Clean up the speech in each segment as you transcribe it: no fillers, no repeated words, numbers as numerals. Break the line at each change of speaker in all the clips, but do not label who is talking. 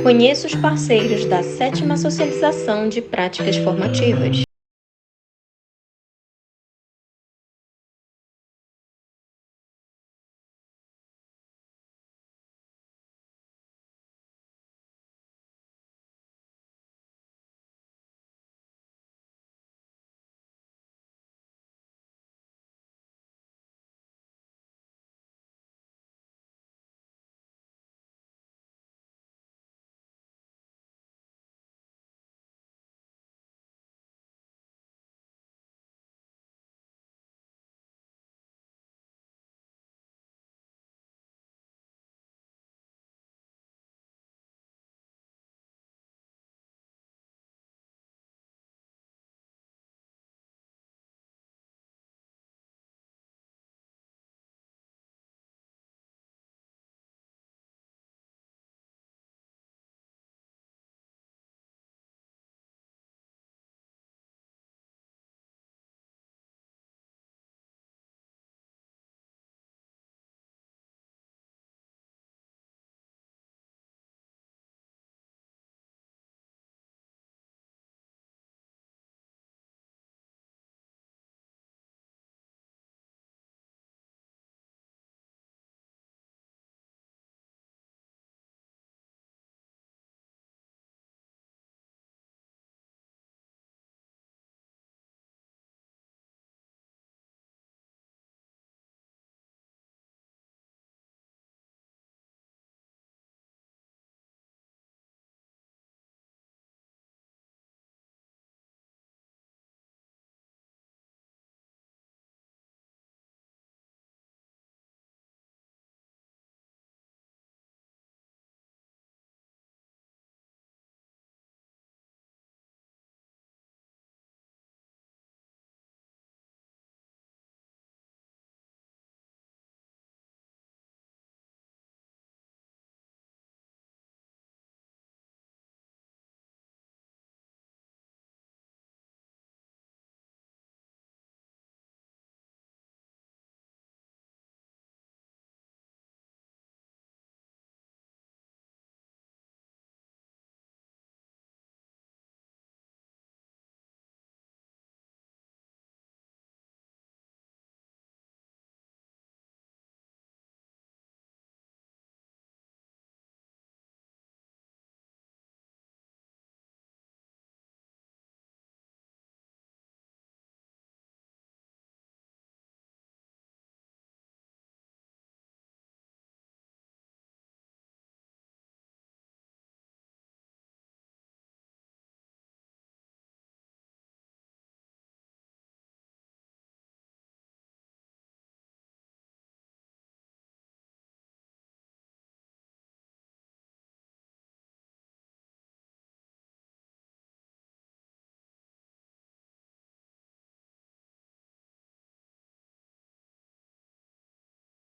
Conheça os parceiros da 7ª Socialização de Práticas Formativas.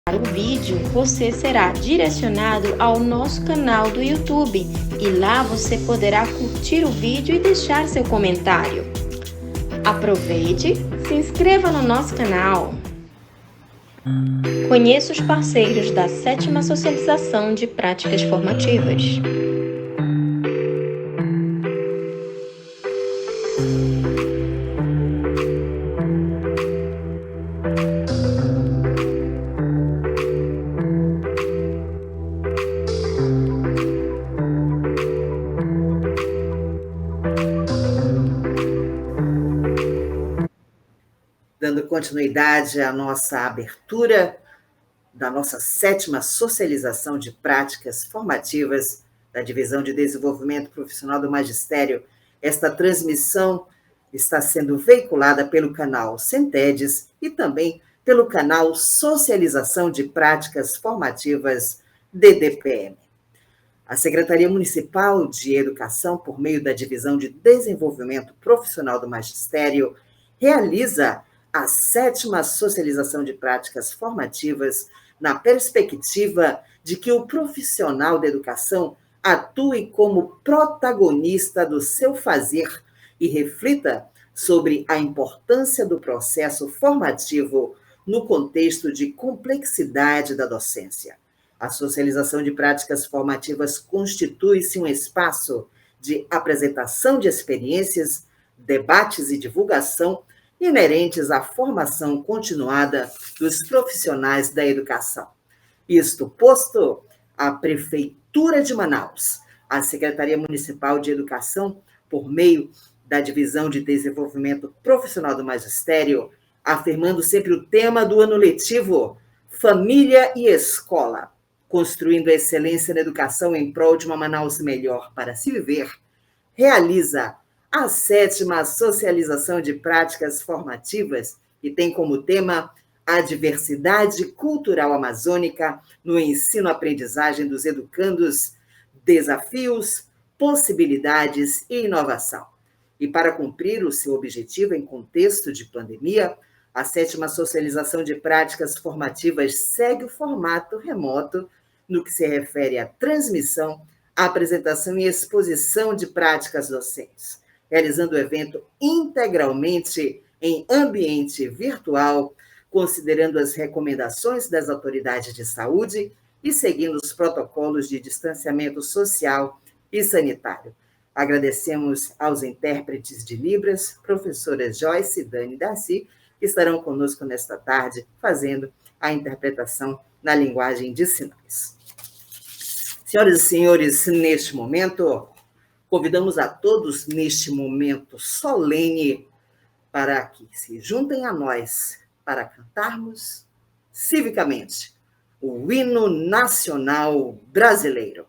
Para o vídeo, você será direcionado ao nosso canal do YouTube e lá você poderá curtir o vídeo e deixar seu comentário. Aproveite, se inscreva no nosso canal. Conheça os parceiros da 7ª Socialização de Práticas Formativas.
Dando continuidade à nossa abertura da nossa 7ª Socialização de Práticas Formativas da Divisão de Desenvolvimento Profissional do Magistério, esta transmissão está sendo veiculada pelo canal Centedes e também pelo canal Socialização de Práticas Formativas DDPM. A Secretaria Municipal de Educação, por meio da Divisão de Desenvolvimento Profissional do Magistério, realiza a 7ª Socialização de Práticas Formativas na perspectiva de que o profissional da educação atue como protagonista do seu fazer e reflita sobre a importância do processo formativo no contexto de complexidade da docência. A socialização de práticas formativas constitui-se um espaço de apresentação de experiências, debates e divulgação inerentes à formação continuada dos profissionais da educação. Isto posto, a Prefeitura de Manaus, a Secretaria Municipal de Educação, por meio da Divisão de Desenvolvimento Profissional do Magistério, afirmando sempre o tema do ano letivo, família e escola, construindo a excelência na educação em prol de uma Manaus melhor para se viver, realiza a 7ª Socialização de Práticas Formativas e tem como tema a diversidade cultural amazônica no ensino-aprendizagem dos educandos, desafios, possibilidades e inovação. E para cumprir o seu objetivo em contexto de pandemia, a 7ª Socialização de Práticas Formativas segue o formato remoto no que se refere à transmissão, apresentação e exposição de práticas docentes, realizando o evento integralmente em ambiente virtual, considerando as recomendações das autoridades de saúde e seguindo os protocolos de distanciamento social e sanitário. Agradecemos aos intérpretes de Libras, professoras Joyce, Dani e Darcy, que estarão conosco nesta tarde, fazendo a interpretação na linguagem de sinais. Senhoras e senhores, neste momento, convidamos a todos, neste momento solene, para que se juntem a nós para cantarmos civicamente o hino nacional brasileiro.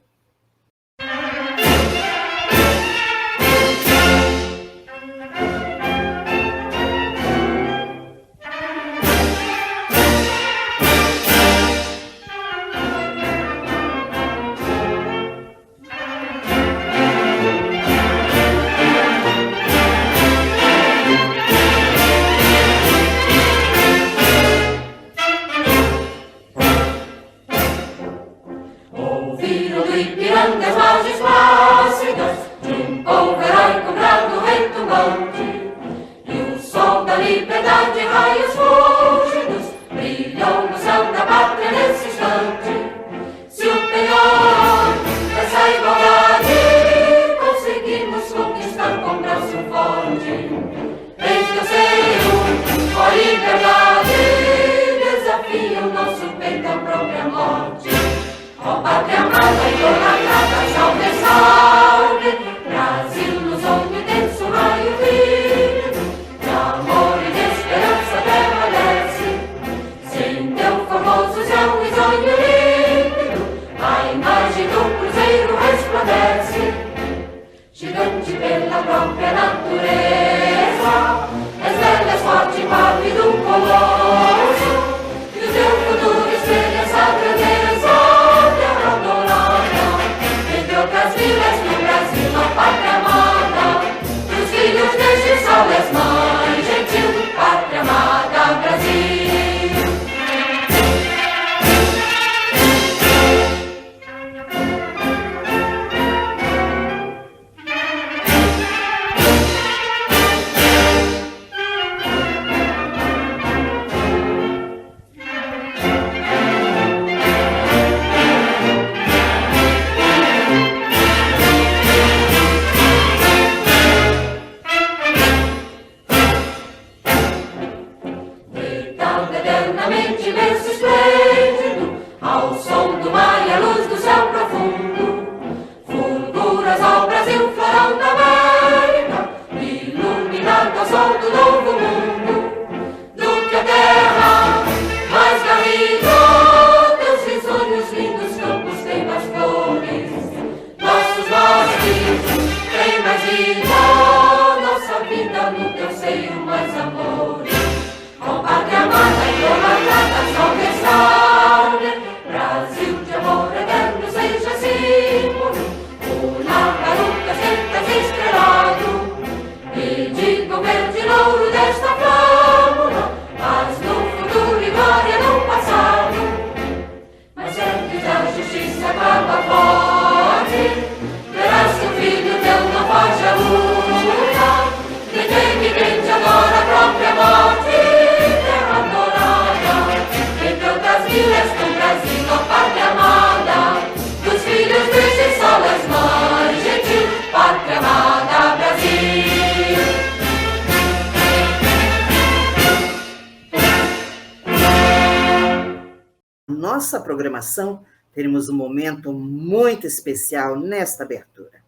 Nossa programação, teremos um momento muito especial nesta abertura: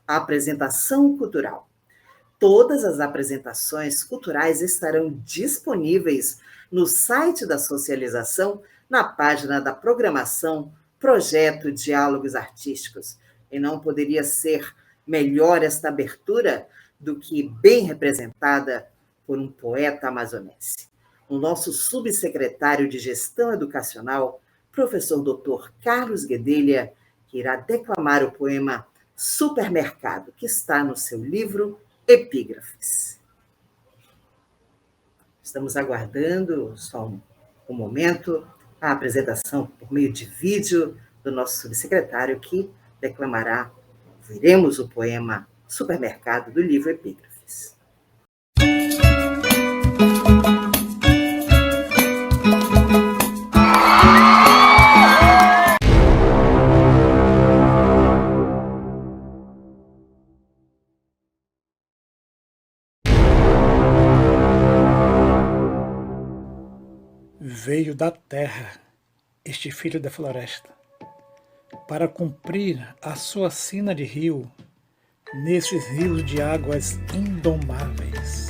a apresentação cultural. Todas as apresentações culturais estarão disponíveis no site da socialização, na página da programação Projeto Diálogos Artísticos. E não poderia ser melhor esta abertura do que bem representada por um poeta amazonense. O nosso subsecretário de Gestão Educacional, professor Dr. Carlos Guedelha, que irá declamar o poema Supermercado, que está no seu livro Epígrafes. Estamos aguardando só um momento a apresentação por meio de vídeo do nosso subsecretário, que declamará, veremos o poema Supermercado do livro Epígrafes.
Veio da terra este filho da floresta, para cumprir a sua sina de rio, nesses rios de águas indomáveis,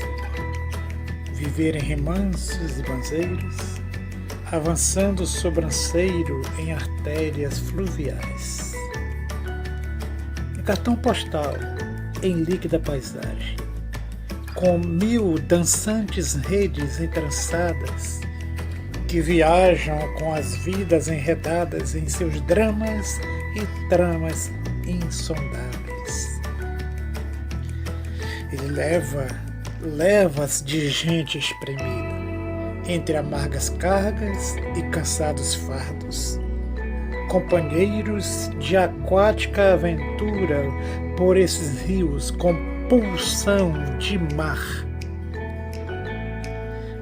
viver em remansos e banzeiros, avançando sobranceiro em artérias fluviais. Em cartão postal, em líquida paisagem, com 1000 dançantes redes entrançadas, que viajam com as vidas enredadas em seus dramas e tramas insondáveis. Ele levas de gente espremida, entre amargas cargas e cansados fardos, companheiros de aquática aventura por esses rios com pulsão de mar.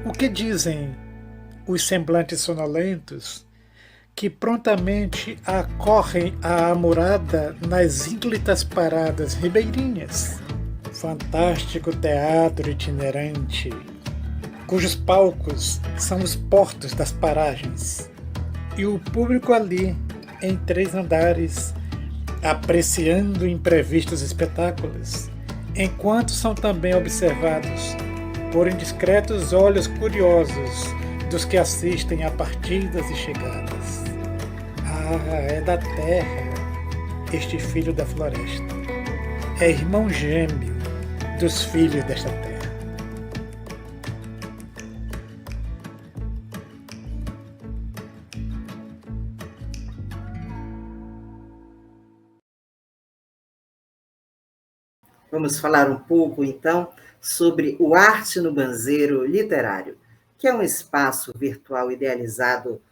O que dizem os semblantes sonolentos que prontamente acorrem à amurada nas ínclitas paradas ribeirinhas? Fantástico teatro itinerante, cujos palcos são os portos das paragens, e o público ali, em 3 andares, apreciando imprevistos espetáculos, enquanto são também observados por indiscretos olhos curiosos dos que assistem a partidas e chegadas. Ah, é da terra este filho da floresta. É irmão gêmeo dos filhos desta terra.
Vamos falar um pouco, então, sobre o Arte no Banzeiro Literário, que é um espaço virtual idealizado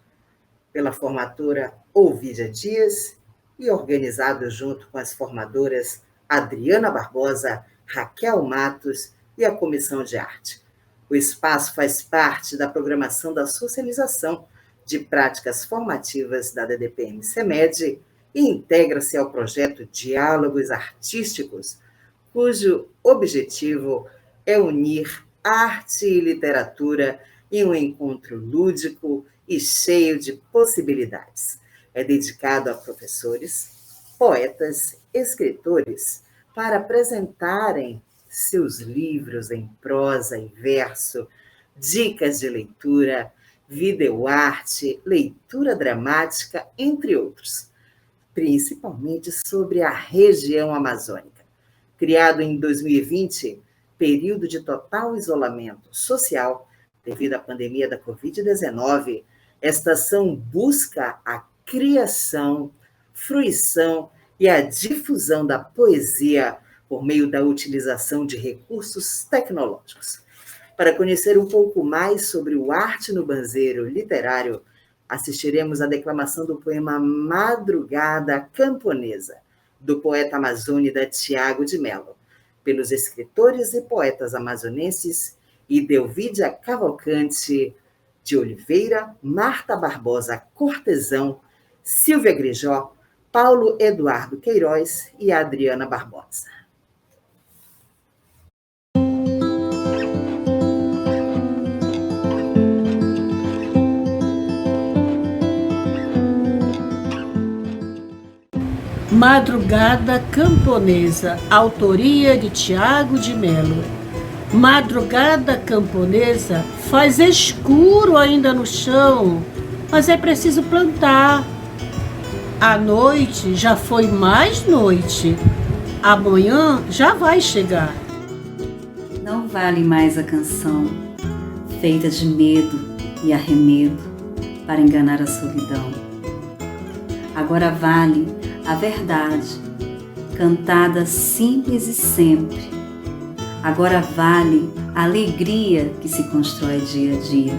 pela formadora Ovídia Dias e organizado junto com as formadoras Adriana Barbosa, Raquel Matos e a Comissão de Arte. O espaço faz parte da programação da socialização de práticas formativas da DDPM-CEMED e integra-se ao projeto Diálogos Artísticos, cujo objetivo é unir arte e literatura em um encontro lúdico e cheio de possibilidades. É dedicado a professores, poetas, escritores, para apresentarem seus livros em prosa e verso, dicas de leitura, videoarte, leitura dramática, entre outros, principalmente sobre a região amazônica. Criado em 2020, período de total isolamento social devido à pandemia da Covid-19, esta ação busca a criação, fruição e a difusão da poesia por meio da utilização de recursos tecnológicos. Para conhecer um pouco mais sobre o Arte no Banzeiro Literário, assistiremos à declamação do poema Madrugada Camponesa, do poeta amazônida Tiago de Mello, pelos escritores e poetas amazonenses Idelvídia Cavalcante de Oliveira, Marta Barbosa Cortesão, Silvia Grijó, Paulo Eduardo Queiroz e Adriana Barbosa.
Madrugada Camponesa, autoria de Tiago de Melo. Madrugada camponesa faz escuro ainda no chão, mas é preciso plantar. A noite já foi mais noite, amanhã já vai chegar.
Não vale mais a canção, feita de medo e arremedo para enganar a solidão. Agora vale a verdade, cantada simples e sempre. Agora vale a alegria que se constrói dia a dia,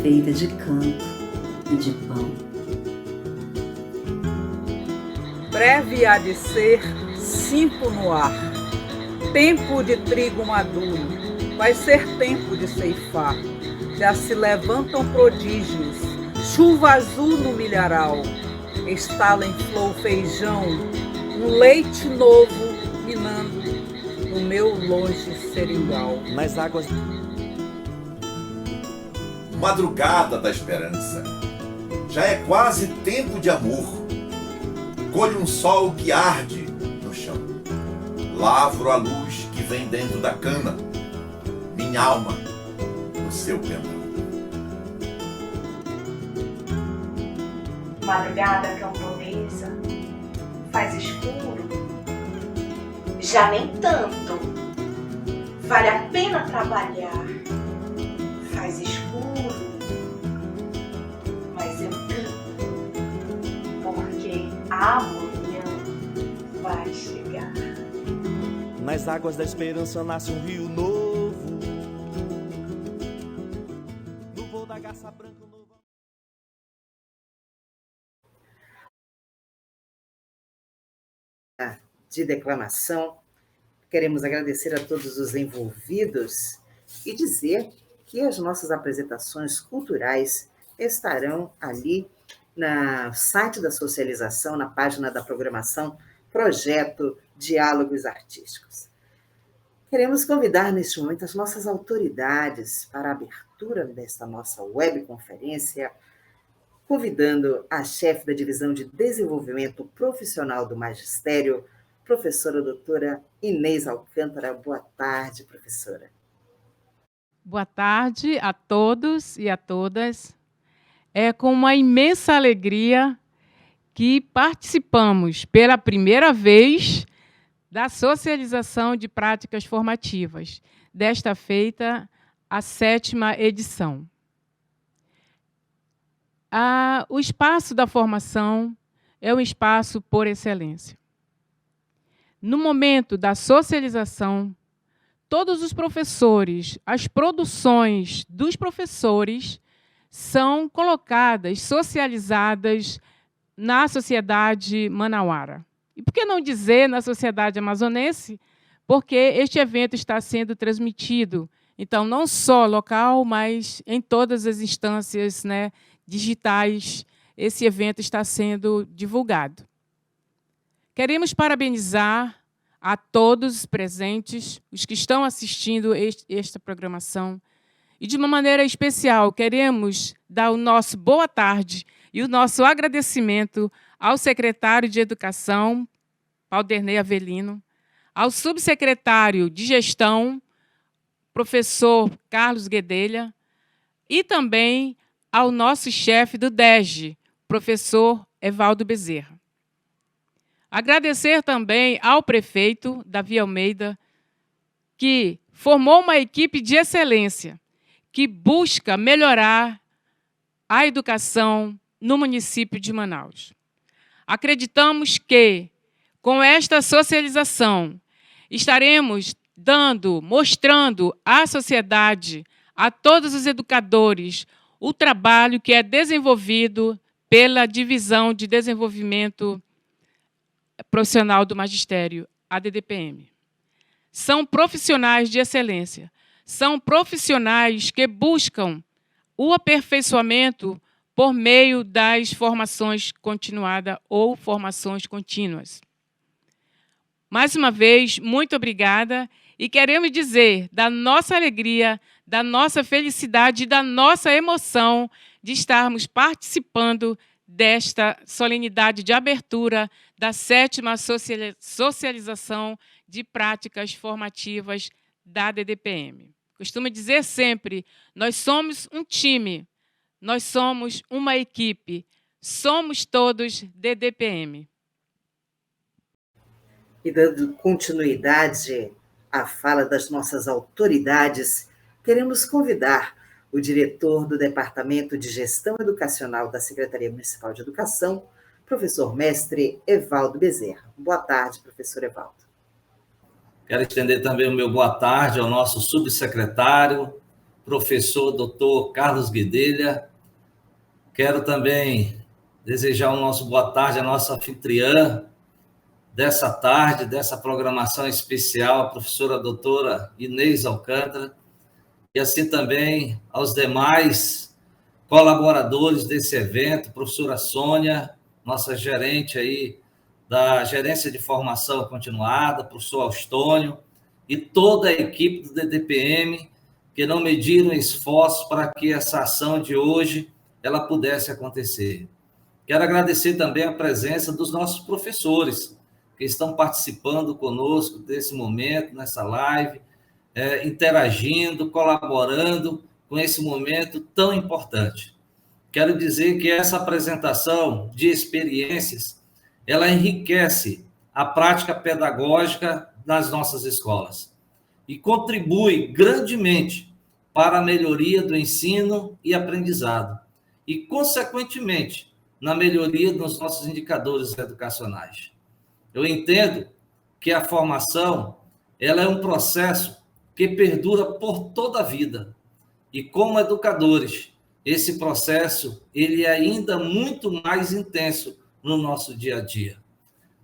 feita de canto e de pão.
Breve há de ser, sinto no ar, tempo de trigo maduro, vai ser tempo de ceifar. Já se levantam prodígios, chuva azul no milharal, estala em flor o feijão, um leite novo minando no meu longe seringal.
Nas águas.
Madrugada da esperança, já é quase tempo de amor. Colho um sol que arde no chão, lavro a luz que vem dentro da cana, minha alma no seu pendão.
Madrugada camponesa, faz escuro? Já nem tanto. Vale a pena trabalhar. Faz escuro, mas eu canto, porque amanhã vai chegar.
Nas águas da esperança nasce um rio novo, no voo da garça branca.
De declamação, queremos agradecer a todos os envolvidos e dizer que as nossas apresentações culturais estarão ali no site da socialização, na página da programação, Projeto Diálogos Artísticos. Queremos convidar neste momento as nossas autoridades para a abertura desta nossa webconferência, convidando a chefe da Divisão de Desenvolvimento Profissional do Magistério, professora doutora Inês Alcântara. Boa tarde, professora.
Boa tarde a todos e a todas. É com uma imensa alegria que participamos pela primeira vez da socialização de práticas formativas, desta feita a 7ª edição. O espaço da formação é um espaço por excelência. No momento da socialização, todos os professores, as produções dos professores são colocadas, socializadas na sociedade manauara. E por que não dizer na sociedade amazonense? Porque este evento está sendo transmitido, então, não só local, mas em todas as instâncias, né, digitais, esse evento está sendo divulgado. Queremos parabenizar a todos os presentes, os que estão assistindo esta programação, e, de uma maneira especial, queremos dar o nosso boa tarde e o nosso agradecimento ao secretário de Educação, Valderney Avelino, ao subsecretário de Gestão, professor Carlos Guedelha, e também ao nosso chefe do DEG, professor Evaldo Bezerra. Agradecer também ao prefeito, Davi Almeida, que formou uma equipe de excelência, que busca melhorar a educação no município de Manaus. Acreditamos que, com esta socialização, estaremos mostrando à sociedade, a todos os educadores, o trabalho que é desenvolvido pela Divisão de Desenvolvimento Profissional do Magistério, a DDPM. São profissionais de excelência, são profissionais que buscam o aperfeiçoamento por meio das formações continuadas ou formações contínuas. Mais uma vez, muito obrigada, e queremos dizer da nossa alegria, da nossa felicidade e da nossa emoção de estarmos participando desta solenidade de abertura da 7ª Socialização de Práticas Formativas da DDPM. Costumo dizer sempre, nós somos um time, nós somos uma equipe, somos todos DDPM.
E dando continuidade à fala das nossas autoridades, queremos convidar o diretor do Departamento de Gestão Educacional da Secretaria Municipal de Educação, professor mestre Evaldo Bezerra. Boa tarde, professor Evaldo.
Quero estender também o meu boa tarde ao nosso subsecretário, professor doutor Carlos Guedelha. Quero também desejar o nosso boa tarde à nossa anfitriã dessa tarde, dessa programação especial, a professora doutora Inês Alcântara, e assim também aos demais colaboradores desse evento, professora Sônia, nossa gerente aí da Gerência de Formação Continuada, professor Austônio, e toda a equipe do DDPM, que não mediram esforços para que essa ação de hoje ela pudesse acontecer. Quero agradecer também a presença dos nossos professores, que estão participando conosco desse momento, nessa live, interagindo, colaborando com esse momento tão importante. Quero dizer que essa apresentação de experiências, ela enriquece a prática pedagógica nas nossas escolas e contribui grandemente para a melhoria do ensino e aprendizado e, consequentemente, na melhoria dos nossos indicadores educacionais. Eu entendo que a formação ela é um processo que perdura por toda a vida. E como educadores, esse processo ele é ainda muito mais intenso no nosso dia a dia.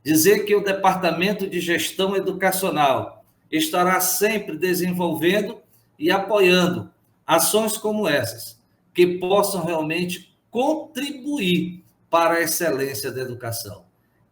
Dizer que o Departamento de Gestão Educacional estará sempre desenvolvendo e apoiando ações como essas, que possam realmente contribuir para a excelência da educação.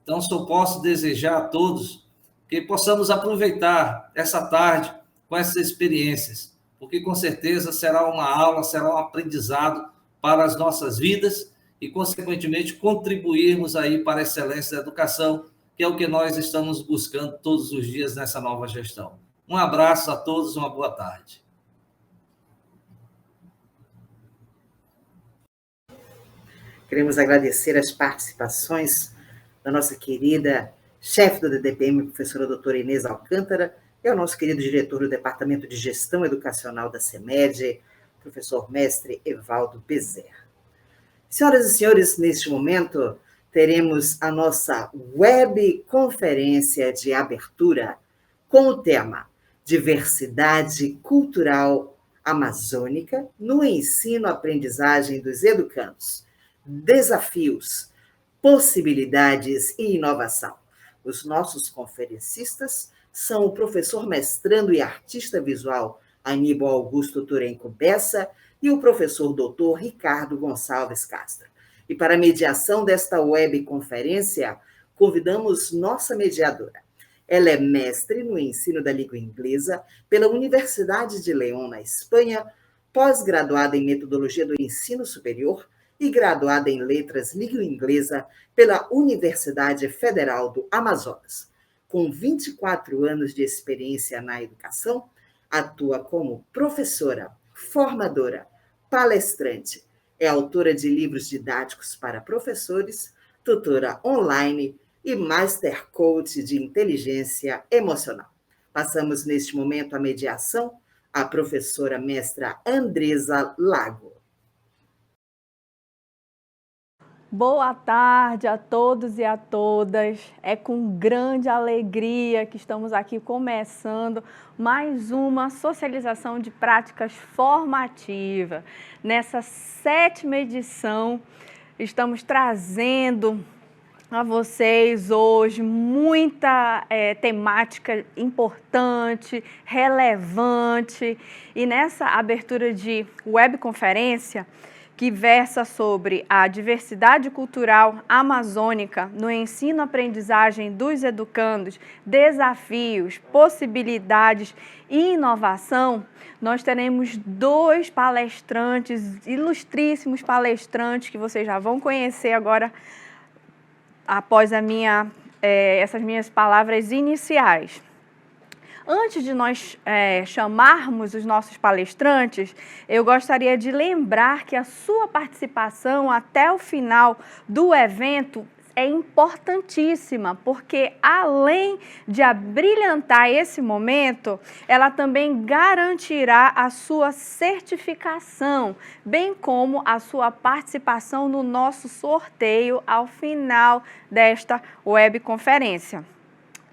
Então, só posso desejar a todos que possamos aproveitar essa tarde com essas experiências, porque com certeza será uma aula, será um aprendizado para as nossas vidas e, consequentemente, contribuirmos aí para a excelência da educação, que é o que nós estamos buscando todos os dias nessa nova gestão. Um abraço a todos, uma boa tarde.
Queremos agradecer as participações da nossa querida chefe do DDPM, professora doutora Inês Alcântara, e ao nosso querido diretor do Departamento de Gestão Educacional da CEMED, professor mestre Evaldo Bezerra. Senhoras e senhores, neste momento, teremos a nossa web conferência de abertura com o tema Diversidade Cultural Amazônica no Ensino-Aprendizagem dos Educandos, Desafios, Possibilidades e Inovação. Os nossos conferencistas são o professor mestrando e artista visual Aníbal Augusto Turenco Bessa e o professor doutor Ricardo Gonçalves Castro. E para a mediação desta webconferência, convidamos nossa mediadora. Ela é mestre no ensino da língua inglesa pela Universidade de León, na Espanha, pós-graduada em metodologia do ensino superior e graduada em letras língua inglesa pela Universidade Federal do Amazonas. Com 24 anos de experiência na educação, atua como professora, formadora, palestrante, é autora de livros didáticos para professores, tutora online e Master Coach de Inteligência Emocional. Passamos neste momento a mediação à professora mestra Andresa Lago.
Boa tarde a todos e a todas. É com grande alegria que estamos aqui começando mais uma socialização de práticas formativas. Nessa 7ª edição, estamos trazendo a vocês hoje muita temática importante, relevante. E nessa abertura de webconferência, que versa sobre a diversidade cultural amazônica no ensino-aprendizagem dos educandos, desafios, possibilidades e inovação, nós teremos 2 palestrantes, ilustríssimos palestrantes, que vocês já vão conhecer agora, após essas minhas palavras iniciais. Antes de nós chamarmos os nossos palestrantes, eu gostaria de lembrar que a sua participação até o final do evento é importantíssima, porque além de abrilhantar esse momento, ela também garantirá a sua certificação, bem como a sua participação no nosso sorteio ao final desta webconferência.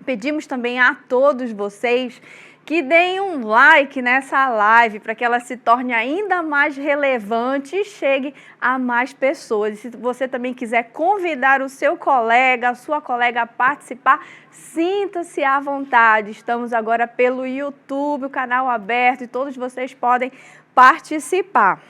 Pedimos também a todos vocês que deem um like nessa live para que ela se torne ainda mais relevante e chegue a mais pessoas. E se você também quiser convidar o seu colega, a sua colega a participar, sinta-se à vontade. Estamos agora pelo YouTube, o canal aberto, e todos vocês podem participar.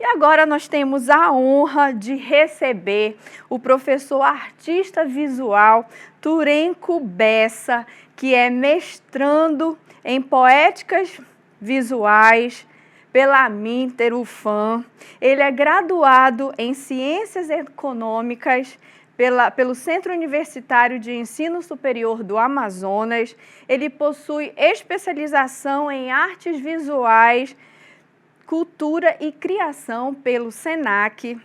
E agora nós temos a honra de receber o professor artista visual Turenco Bessa, que é mestrando em Poéticas Visuais pela Minter UFAM. Ele é graduado em Ciências Econômicas pelo Centro Universitário de Ensino Superior do Amazonas. Ele possui especialização em Artes Visuais, Cultura e Criação pelo SENAC.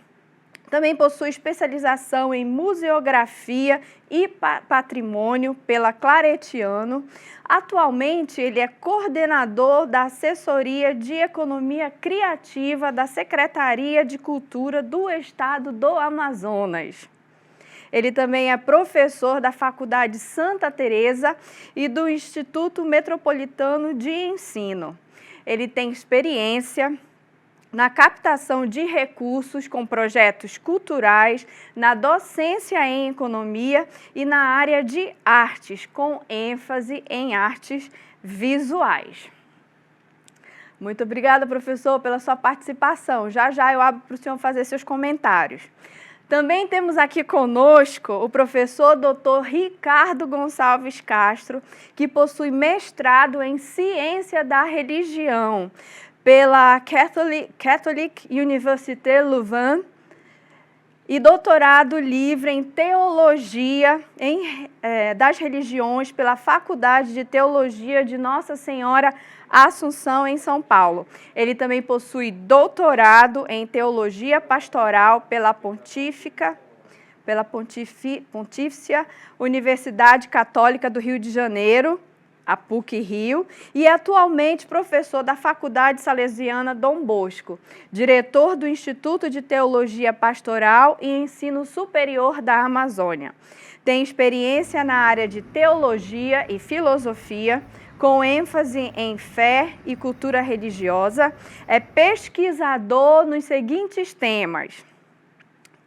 Também possui especialização em Museografia e Patrimônio pela Claretiano. Atualmente, ele é coordenador da Assessoria de Economia Criativa da Secretaria de Cultura do Estado do Amazonas. Ele também é professor da Faculdade Santa Teresa e do Instituto Metropolitano de Ensino. Ele tem experiência na captação de recursos com projetos culturais, na docência em economia e na área de artes, com ênfase em artes visuais. Muito obrigada, professor, pela sua participação. Já eu abro para o senhor fazer seus comentários. Também temos aqui conosco o professor Dr. Ricardo Gonçalves Castro, que possui mestrado em Ciência da Religião pela Catholic University Louvain e doutorado livre em Teologia das Religiões pela Faculdade de Teologia de Nossa Senhora Assunção, em São Paulo. Ele também possui doutorado em Teologia Pastoral pela Pontífica Universidade Católica do Rio de Janeiro, a PUC-Rio, e é atualmente professor da Faculdade Salesiana Dom Bosco, diretor do Instituto de Teologia Pastoral e Ensino Superior da Amazônia. Tem experiência na área de teologia e filosofia, com ênfase em fé e cultura religiosa. É pesquisador nos seguintes temas: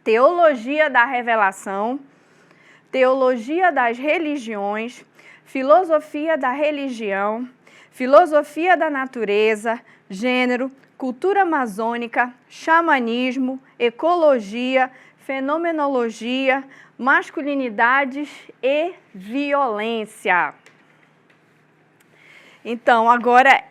teologia da revelação, teologia das religiões, filosofia da religião, filosofia da natureza, gênero, cultura amazônica, xamanismo, ecologia, fenomenologia, masculinidades e violência. Então, agora,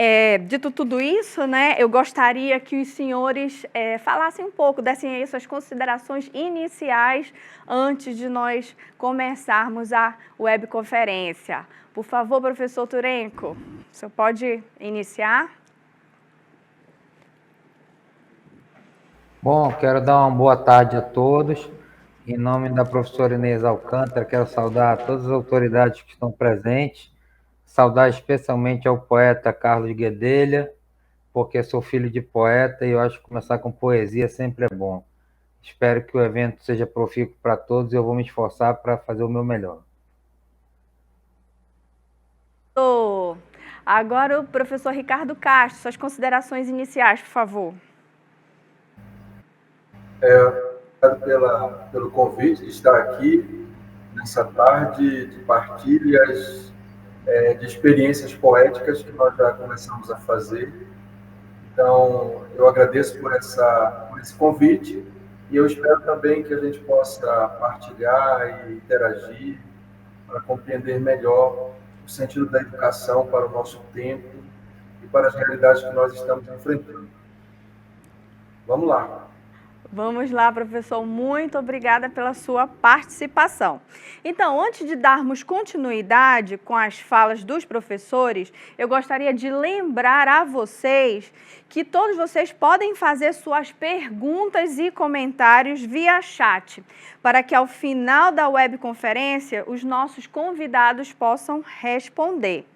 dito tudo isso, né, eu gostaria que os senhores falassem um pouco, dessem aí suas considerações iniciais antes de nós começarmos a webconferência. Por favor, professor Turenco, o senhor pode iniciar?
Bom, quero dar uma boa tarde a todos. Em nome da professora Inês Alcântara, quero saudar todas as autoridades que estão presentes, saudar especialmente ao poeta Carlos Guedelha, porque sou filho de poeta e eu acho que começar com poesia sempre é bom. Espero que o evento seja profícuo para todos e eu vou me esforçar para fazer o meu melhor.
Agora o professor Ricardo Castro, suas considerações iniciais, por favor.
Obrigado pelo convite de estar aqui nessa tarde de partilhas de experiências poéticas que nós já começamos a fazer. Então, eu agradeço por esse convite e eu espero também que a gente possa partilhar e interagir para compreender melhor o sentido da educação para o nosso tempo e para as realidades que nós estamos enfrentando. Vamos lá.
Vamos lá, professor. Muito obrigada pela sua participação. Então, antes de darmos continuidade com as falas dos professores, eu gostaria de lembrar a vocês que todos vocês podem fazer suas perguntas e comentários via chat, para que ao final da webconferência os nossos convidados possam responder.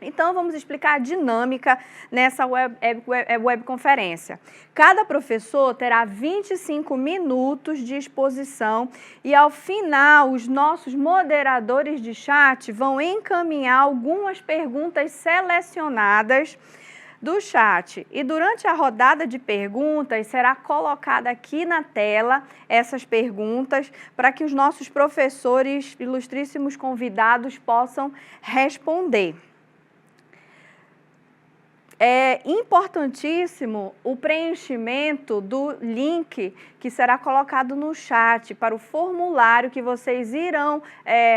Então, vamos explicar a dinâmica nessa webconferência. Cada professor terá 25 minutos de exposição e, ao final, os nossos moderadores de chat vão encaminhar algumas perguntas selecionadas do chat. E durante a rodada de perguntas, será colocada aqui na tela essas perguntas para que os nossos professores, ilustríssimos convidados, possam responder. É importantíssimo o preenchimento do link que será colocado no chat para o formulário que vocês irão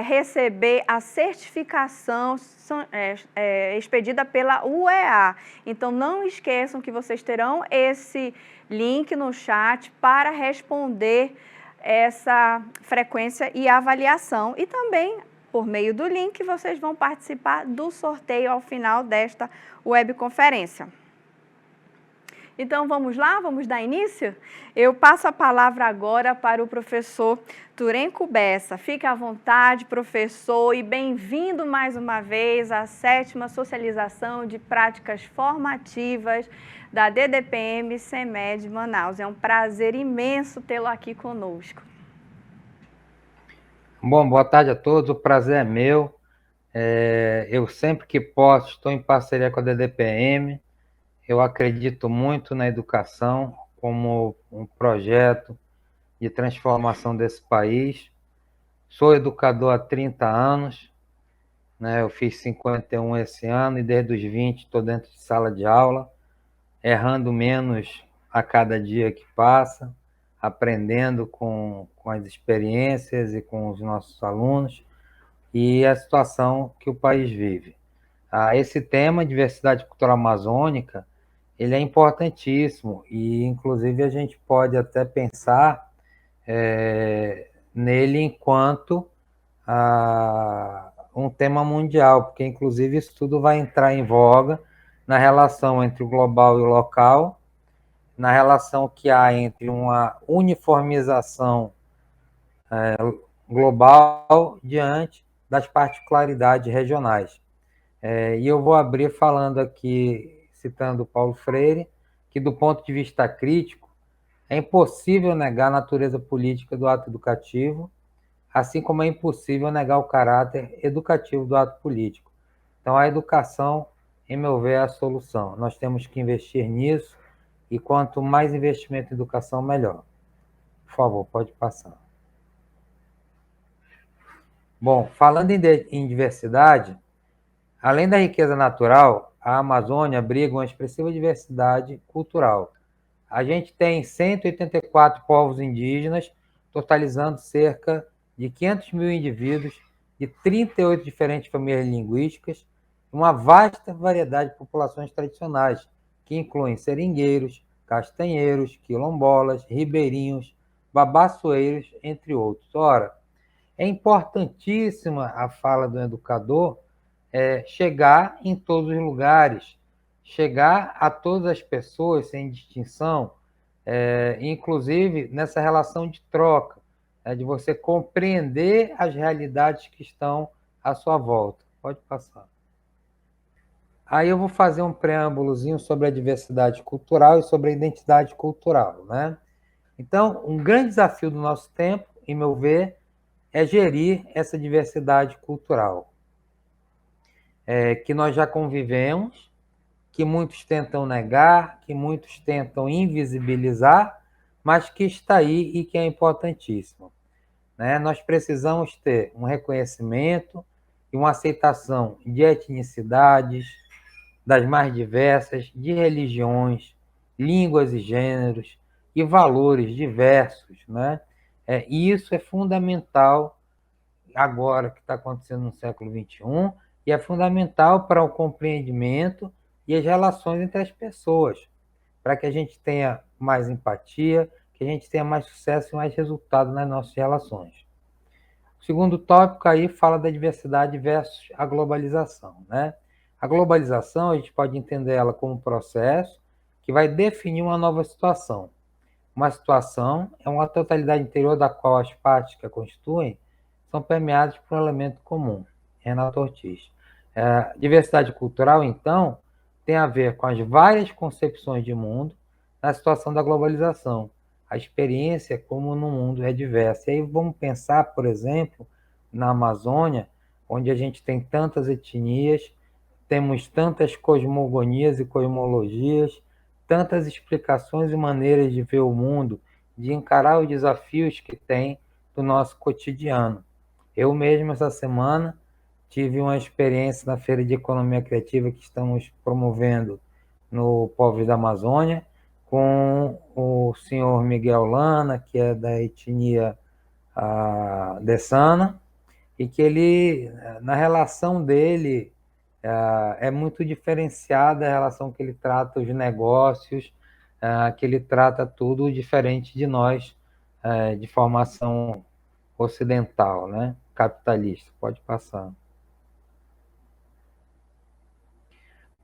receber a certificação expedida pela UEA. Então, não esqueçam que vocês terão esse link no chat para responder essa frequência e avaliação. E também, por meio do link, vocês vão participar do sorteio ao final desta webconferência. Então, vamos lá? Vamos dar início? Eu passo a palavra agora para o professor Turenco Bessa. Fique à vontade, professor, e bem-vindo mais uma vez à 7ª Socialização de Práticas Formativas da DDPM CEMED Manaus. É um prazer imenso tê-lo aqui conosco.
Bom, boa tarde a todos, o prazer é meu. Eu sempre que posso estou em parceria com a DDPM. Eu acredito muito na educação como um projeto de transformação desse país. Sou educador há 30 anos, né? Eu fiz 51 esse ano e desde os 20 estou dentro de sala de aula, errando menos a cada dia que passa, aprendendo com as experiências e com os nossos alunos e a situação que o país vive. Esse tema, diversidade cultural amazônica, ele é importantíssimo e, inclusive, a gente pode até pensar nele enquanto um tema mundial, porque, inclusive, isso tudo vai entrar em voga na relação entre o global e o local, na relação que há entre uma uniformização global diante das particularidades regionais. E eu vou abrir falando aqui, citando Paulo Freire, que do ponto de vista crítico, é impossível negar a natureza política do ato educativo, assim como é impossível negar o caráter educativo do ato político. Então, a educação, em meu ver, é a solução. Nós temos que investir nisso, e quanto mais investimento em educação, melhor. Por favor, pode passar. Bom, falando em diversidade, além da riqueza natural, a Amazônia abriga uma expressiva diversidade cultural. A gente tem 184 povos indígenas, totalizando cerca de 500 mil indivíduos de 38 diferentes famílias linguísticas, e uma vasta variedade de populações tradicionais, que incluem seringueiros, castanheiros, quilombolas, ribeirinhos, babassueiros, entre outros. Ora, é importantíssima a fala do educador chegar em todos os lugares, chegar a todas as pessoas sem distinção, inclusive nessa relação de troca, de você compreender as realidades que estão à sua volta. Pode passar. Aí eu vou fazer um preâmbulozinho sobre a diversidade cultural e sobre a identidade cultural, né? Então, um grande desafio do nosso tempo, em meu ver, é gerir essa diversidade cultural, que nós já convivemos, que muitos tentam negar, que muitos tentam invisibilizar, mas que está aí e que é importantíssimo, né? Nós precisamos ter um reconhecimento e uma aceitação de etnicidades, das mais diversas, de religiões, línguas e gêneros e valores diversos, né? E isso é fundamental agora que está acontecendo no século XXI e é fundamental para o compreendimento e as relações entre as pessoas, para que a gente tenha mais empatia, que a gente tenha mais sucesso e mais resultado nas nossas relações. O segundo tópico aí fala da diversidade versus a globalização, né? A globalização, a gente pode entender ela como um processo que vai definir uma nova situação. Uma situação é uma totalidade interior da qual as partes que a constituem são permeadas por um elemento comum. Renato Ortiz. Diversidade cultural, então, tem a ver com as várias concepções de mundo na situação da globalização. A experiência como no mundo é diversa. E aí vamos pensar, por exemplo, na Amazônia, onde a gente tem tantas etnias, temos tantas cosmogonias e cosmologias, tantas explicações e maneiras de ver o mundo, de encarar os desafios que tem do nosso cotidiano. Eu mesmo, essa semana, tive uma experiência na Feira de Economia Criativa que estamos promovendo no Povos da Amazônia, com o senhor Miguel Lana, que é da etnia Dessana, e que ele, na relação dele, é muito diferenciada a relação que ele trata os negócios, que ele trata tudo diferente de nós, de formação ocidental, né? Capitalista. Pode passar.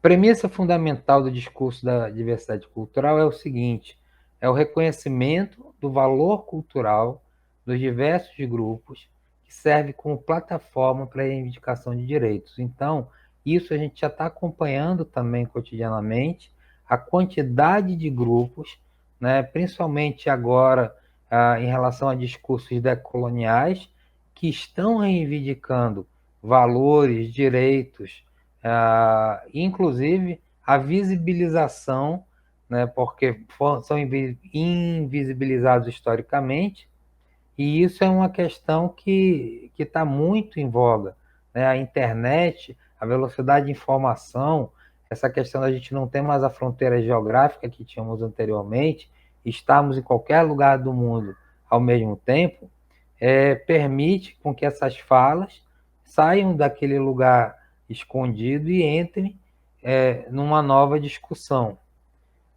Premissa fundamental do discurso da diversidade cultural é o seguinte: é o reconhecimento do valor cultural dos diversos grupos que serve como plataforma para a reivindicação de direitos. Então, isso a gente já está acompanhando também cotidianamente, a quantidade de grupos, né, principalmente agora em relação a discursos decoloniais, que estão reivindicando valores, direitos, inclusive a visibilização, né, porque são invisibilizados historicamente, e isso é uma questão que está muito em voga, né? A internet, a velocidade de informação, essa questão da gente não ter mais a fronteira geográfica que tínhamos anteriormente, estarmos em qualquer lugar do mundo ao mesmo tempo, permite com que essas falas saiam daquele lugar escondido e entrem numa nova discussão.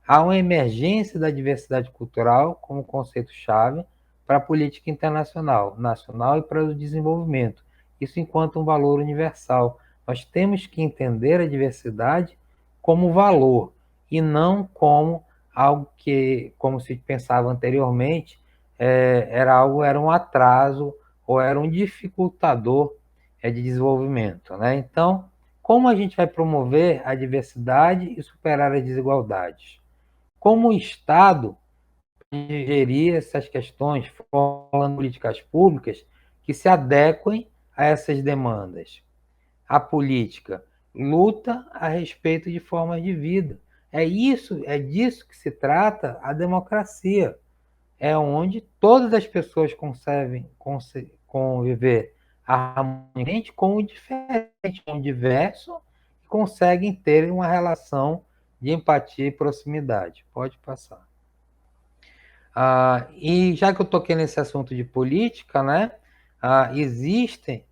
Há uma emergência da diversidade cultural como conceito-chave para a política internacional, nacional e para o desenvolvimento. Isso enquanto um valor universal. Nós temos que entender a diversidade como valor e não como algo que, como se pensava anteriormente, era um atraso ou era um dificultador de desenvolvimento, né? Então, como a gente vai promover a diversidade e superar as desigualdades? Como o Estado gerir essas questões, formulando políticas públicas que se adequem a essas demandas? A política luta a respeito de formas de vida. É disso que se trata a democracia. É onde todas as pessoas conseguem conviver harmonicamente com o diferente, com o diverso, e conseguem ter uma relação de empatia e proximidade. Pode passar. E já que eu toquei nesse assunto de política, né, existem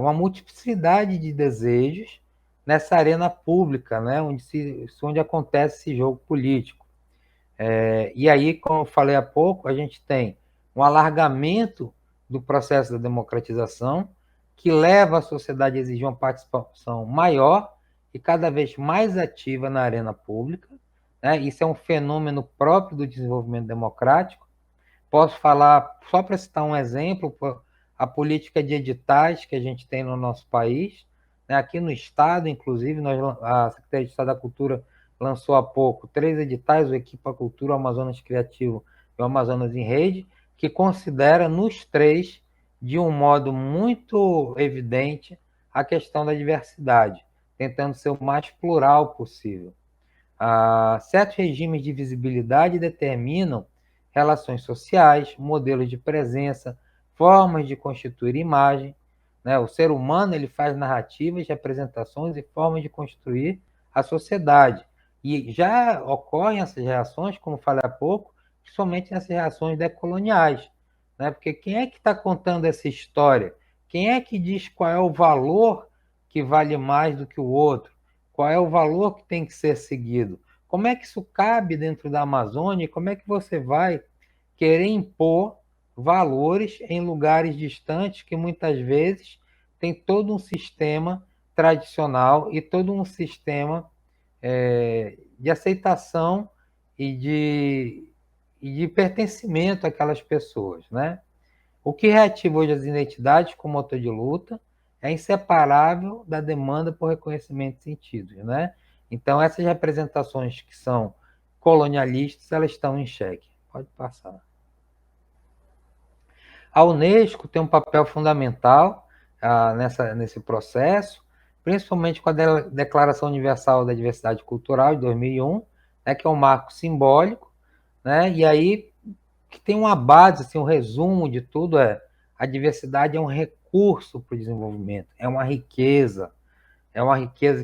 uma multiplicidade de desejos nessa arena pública, né, onde acontece esse jogo político. E aí, como eu falei há pouco, a gente tem um alargamento do processo da democratização que leva a sociedade a exigir uma participação maior e cada vez mais ativa na arena pública, né? Isso é um fenômeno próprio do desenvolvimento democrático. Posso falar, só para citar um exemplo, a política de editais que a gente tem no nosso país, né? Aqui no Estado, inclusive, a Secretaria de Estado da Cultura lançou há pouco 3 editais, o Equipa Cultura, o Amazonas Criativo e o Amazonas em Rede, que considera nos 3, de um modo muito evidente, a questão da diversidade, tentando ser o mais plural possível. Certos regimes de visibilidade determinam relações sociais, modelos de presença, formas de constituir imagem, né? O ser humano ele faz narrativas, representações e formas de construir a sociedade. E já ocorrem essas reações, como falei há pouco, somente nessas reações decoloniais, né? Porque quem é que está contando essa história? Quem é que diz qual é o valor que vale mais do que o outro? Qual é o valor que tem que ser seguido? Como é que isso cabe dentro da Amazônia? Como é que você vai querer impor valores em lugares distantes que muitas vezes tem todo um sistema tradicional e todo um sistema de aceitação e de pertencimento àquelas pessoas, né? O que reativa hoje as identidades como motor de luta é inseparável da demanda por reconhecimento de sentidos, né? Então, essas representações que são colonialistas, elas estão em xeque. Pode passar. A Unesco tem um papel fundamental nesse processo, principalmente com a Declaração Universal da Diversidade Cultural de 2001, né, que é um marco simbólico, né, e aí que tem uma base, assim, um resumo de tudo a diversidade é um recurso para o desenvolvimento, é uma riqueza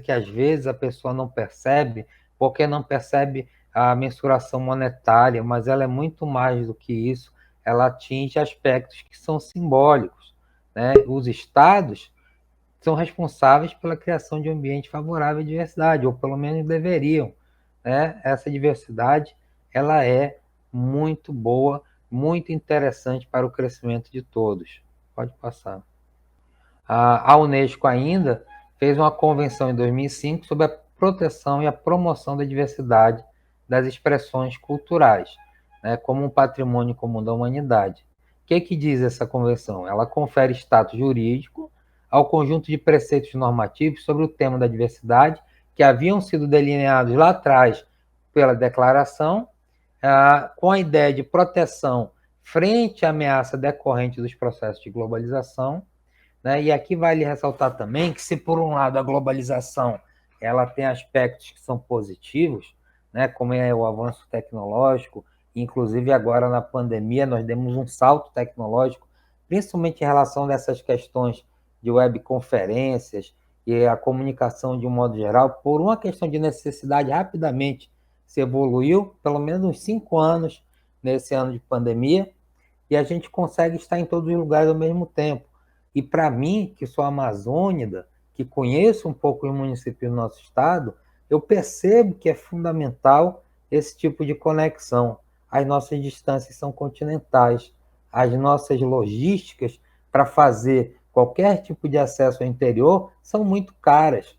que às vezes a pessoa não percebe, porque não percebe a mensuração monetária, mas ela é muito mais do que isso, ela atinge aspectos que são simbólicos, né? Os estados são responsáveis pela criação de um ambiente favorável à diversidade, ou pelo menos deveriam, né? Essa diversidade, ela é muito boa, muito interessante para o crescimento de todos. Pode passar. A Unesco ainda fez uma convenção em 2005 sobre a proteção e a promoção da diversidade das expressões culturais, né, como um patrimônio comum da humanidade. O que diz essa convenção? Ela confere status jurídico ao conjunto de preceitos normativos sobre o tema da diversidade que haviam sido delineados lá atrás pela declaração, com a ideia de proteção frente à ameaça decorrente dos processos de globalização, né? E aqui vale ressaltar também que, se por um lado a globalização ela tem aspectos que são positivos, né, como é o avanço tecnológico, inclusive agora na pandemia nós demos um salto tecnológico, principalmente em relação a essas questões de webconferências e a comunicação de um modo geral, por uma questão de necessidade, rapidamente se evoluiu, pelo menos uns 5 anos nesse ano de pandemia, e a gente consegue estar em todos os lugares ao mesmo tempo. E para mim, que sou amazônida, que conheço um pouco os municípios do nosso estado, eu percebo que é fundamental esse tipo de conexão. As nossas distâncias são continentais, as nossas logísticas para fazer qualquer tipo de acesso ao interior são muito caras.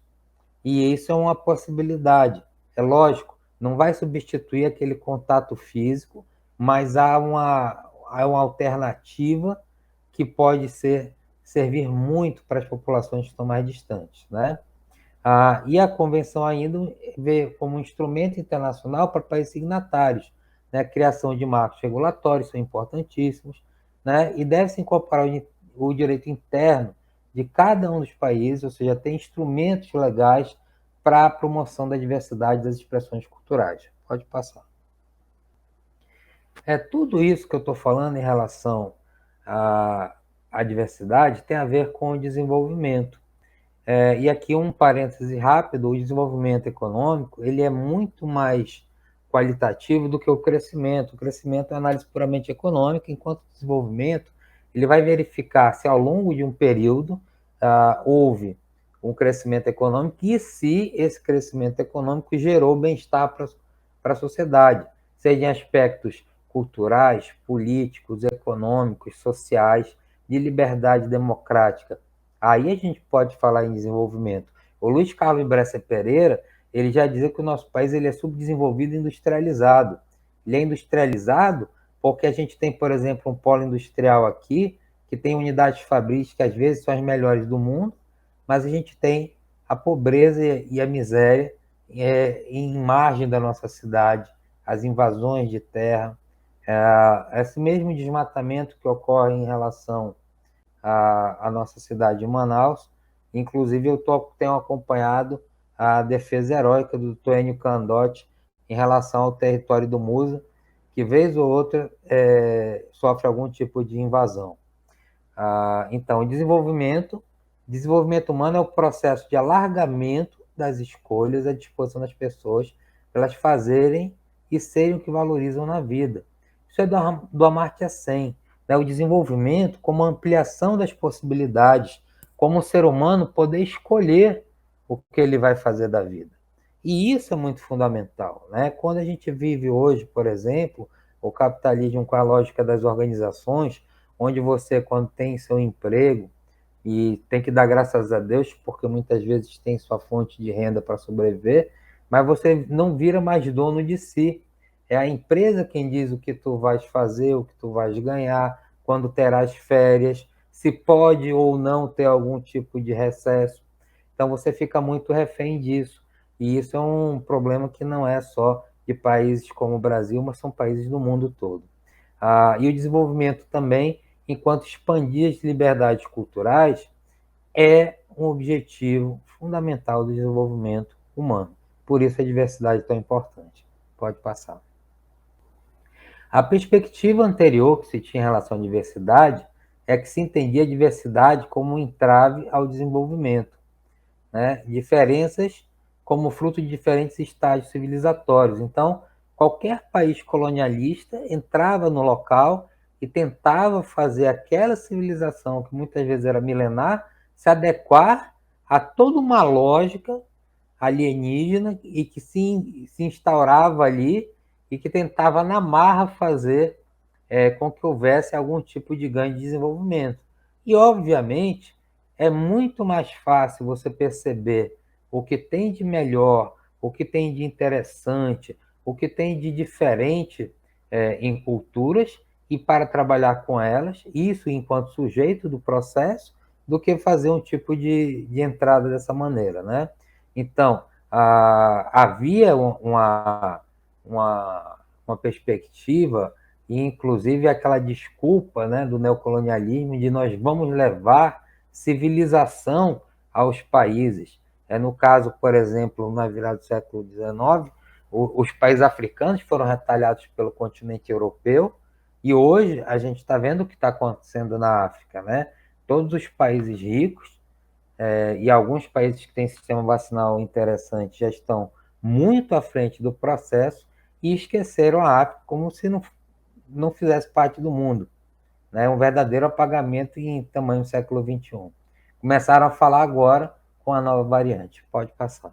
E isso é uma possibilidade. É lógico, não vai substituir aquele contato físico, mas há uma alternativa que pode servir muito para as populações que estão mais distantes, né? E a convenção ainda vê como um instrumento internacional para países signatários, né? A criação de marcos regulatórios são importantíssimos, né? E deve-se incorporar o direito interno de cada um dos países, ou seja, tem instrumentos legais para a promoção da diversidade das expressões culturais. Pode passar. Tudo isso que eu estou falando em relação a diversidade tem a ver com o desenvolvimento. E aqui um parêntese rápido, o desenvolvimento econômico ele é muito mais qualitativo do que o crescimento. O crescimento é uma análise puramente econômica, enquanto o desenvolvimento ele vai verificar se ao longo de um período houve um crescimento econômico e se esse crescimento econômico gerou bem-estar para a sociedade, seja em aspectos culturais, políticos, econômicos, sociais, de liberdade democrática. Aí a gente pode falar em desenvolvimento. O Luiz Carlos Bresser Pereira, ele já dizia que o nosso país ele é subdesenvolvido e industrializado. Ele é industrializado porque a gente tem, por exemplo, um polo industrial aqui, que tem unidades fabris que às vezes são as melhores do mundo, mas a gente tem a pobreza e a miséria em margem da nossa cidade, as invasões de terra, esse mesmo desmatamento que ocorre em relação à nossa cidade de Manaus. Inclusive, eu tenho acompanhado a defesa heróica do Dr. Enio Candotti em relação ao território do Musa, que vez ou outra sofre algum tipo de invasão. Então, o desenvolvimento humano é o processo de alargamento das escolhas à disposição das pessoas elas fazerem e serem o que valorizam na vida. Isso é do Amartya Sen, né? O desenvolvimento como ampliação das possibilidades, como o ser humano poder escolher o que ele vai fazer da vida. E isso é muito fundamental, né? Quando a gente vive hoje, por exemplo, o capitalismo com a lógica das organizações, onde você, quando tem seu emprego, e tem que dar graças a Deus, porque muitas vezes tem sua fonte de renda para sobreviver, mas você não vira mais dono de si. É a empresa quem diz o que tu vais fazer, o que tu vais ganhar, quando terás férias, se pode ou não ter algum tipo de recesso. Então você fica muito refém disso. E isso é um problema que não é só de países como o Brasil, mas são países do mundo todo. E o desenvolvimento também, enquanto expandir as liberdades culturais, é um objetivo fundamental do desenvolvimento humano. Por isso a diversidade é tão importante. Pode passar. A perspectiva anterior que se tinha em relação à diversidade é que se entendia a diversidade como um entrave ao desenvolvimento, né? Diferenças como fruto de diferentes estágios civilizatórios. Então, qualquer país colonialista entrava no local e tentava fazer aquela civilização, que muitas vezes era milenar, se adequar a toda uma lógica alienígena e que se instaurava ali e que tentava na marra fazer com que houvesse algum tipo de ganho de desenvolvimento. E, obviamente, é muito mais fácil você perceber o que tem de melhor, o que tem de interessante, o que tem de diferente em culturas e para trabalhar com elas, isso enquanto sujeito do processo, do que fazer um tipo de entrada dessa maneira, né? Então, havia uma perspectiva, e inclusive aquela desculpa, né, do neocolonialismo, de nós vamos levar civilização aos países. No caso, por exemplo, na virada do século XIX, os países africanos foram retalhados pelo continente europeu, e hoje a gente está vendo o que está acontecendo na África, né? Todos os países ricos e alguns países que têm sistema vacinal interessante já estão muito à frente do processo e esqueceram a África como se não fizesse parte do mundo, né? Um verdadeiro apagamento em tamanho do século XXI. Começaram a falar agora com a nova variante. Pode passar.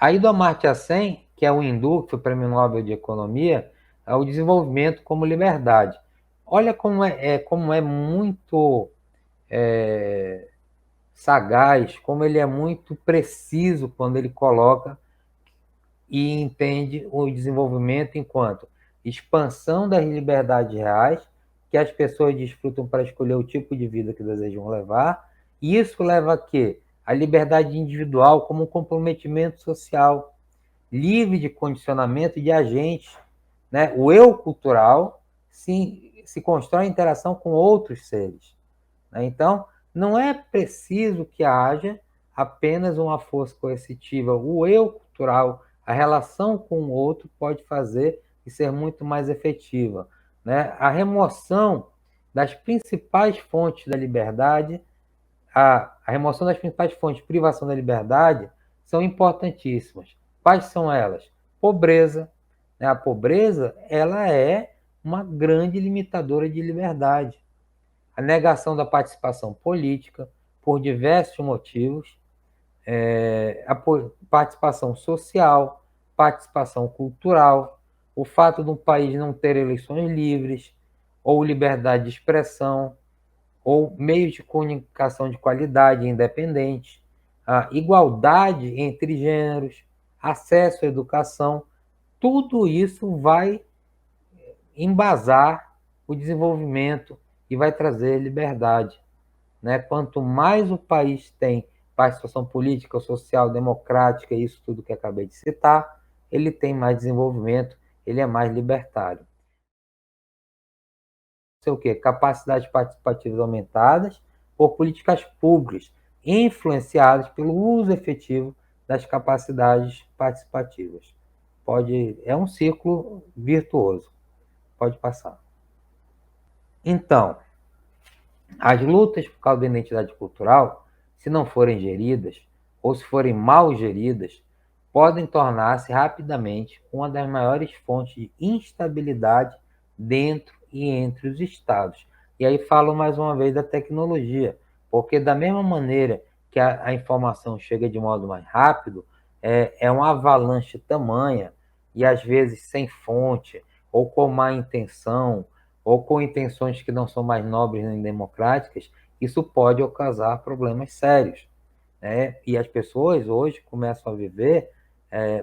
Aí do Amartya Sen, que é o hindu, que foi Prêmio Nobel de Economia, é o desenvolvimento como liberdade. Olha como é muito sagaz, como ele é muito preciso quando ele coloca e entende o desenvolvimento enquanto expansão das liberdades reais, que as pessoas desfrutam para escolher o tipo de vida que desejam levar, e isso leva a quê? A liberdade individual como um comprometimento social, livre de condicionamento de agentes, né? O eu cultural se constrói em interação com outros seres, né? Então, não é preciso que haja apenas uma força coercitiva. O eu cultural, a relação com o outro pode fazer e ser muito mais efetiva, né? A remoção das principais fontes da liberdade, a remoção das principais fontes de privação da liberdade são importantíssimas. Quais são elas? Pobreza, né? A pobreza, ela é uma grande limitadora de liberdade. A negação da participação política, por diversos motivos, a participação social, participação cultural, o fato de um país não ter eleições livres, ou liberdade de expressão, ou meios de comunicação de qualidade e independente, a igualdade entre gêneros, acesso à educação, tudo isso vai embasar o desenvolvimento e vai trazer liberdade, né? Quanto mais o país tem participação política, social, democrática, isso tudo que acabei de citar, ele tem mais desenvolvimento, ele é mais libertário. O quê? Capacidades participativas aumentadas por políticas públicas, influenciadas pelo uso efetivo das capacidades participativas. É um ciclo virtuoso. Pode passar. Então, as lutas por causa da identidade cultural, se não forem geridas, ou se forem mal geridas, podem tornar-se rapidamente uma das maiores fontes de instabilidade dentro e entre os estados. E aí falo mais uma vez da tecnologia, porque da mesma maneira que a informação chega de modo mais rápido, é uma avalanche tamanha, e às vezes sem fonte, ou com má intenção, ou com intenções que não são mais nobres nem democráticas, isso pode ocasionar problemas sérios, né? E as pessoas hoje começam a viver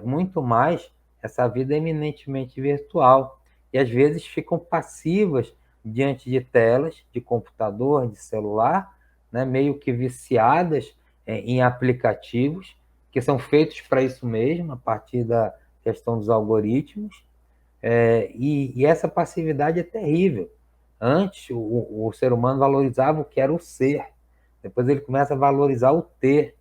muito mais essa vida eminentemente virtual, e às vezes ficam passivas diante de telas, de computador, de celular, né? Meio que viciadas em aplicativos que são feitos para isso mesmo, a partir da questão dos algoritmos, e essa passividade é terrível. Antes, o ser humano valorizava o que era o ser, depois ele começa a valorizar o ter,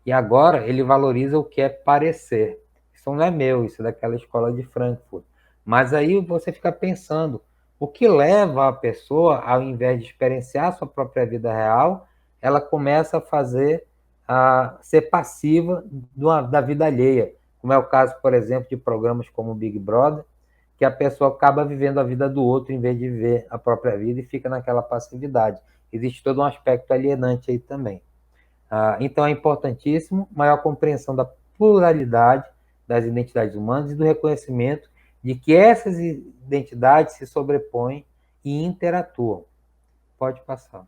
e agora ele valoriza o que é parecer. Isso não é meu, isso é daquela escola de Frankfurt. Mas aí você fica pensando, o que leva a pessoa, ao invés de experienciar a sua própria vida real, ela começa a ser passiva da vida alheia, como é o caso, por exemplo, de programas como o Big Brother, que a pessoa acaba vivendo a vida do outro em vez de viver a própria vida e fica naquela passividade. Existe todo um aspecto alienante aí também. Então é importantíssimo maior compreensão da pluralidade das identidades humanas e do reconhecimento de que essas identidades se sobrepõem e interatuam. Pode passar.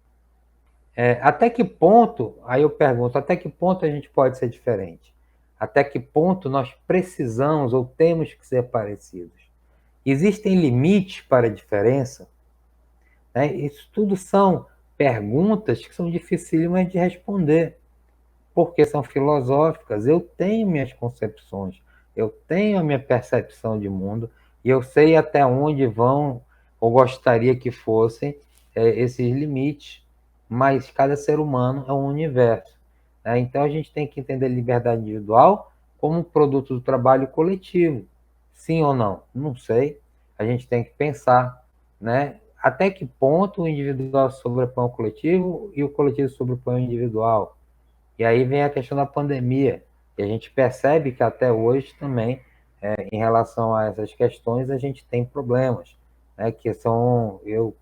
Até que ponto, aí eu pergunto, até que ponto a gente pode ser diferente? Até que ponto nós precisamos ou temos que ser parecidos? Existem limites para a diferença? Isso tudo são perguntas que são dificílimas de responder, porque são filosóficas. Eu tenho minhas concepções, eu tenho a minha percepção de mundo, e eu sei até onde vão, ou gostaria que fossem, esses limites, mas cada ser humano é um universo. Então a gente tem que entender a liberdade individual como um produto do trabalho coletivo. Sim ou não? Não sei. A gente tem que pensar, né? Até que ponto o individual sobrepõe o coletivo e o coletivo sobrepõe o individual. E aí vem a questão da pandemia, e a gente percebe que até hoje também, em relação a essas questões, a gente tem problemas, né, que são... Eu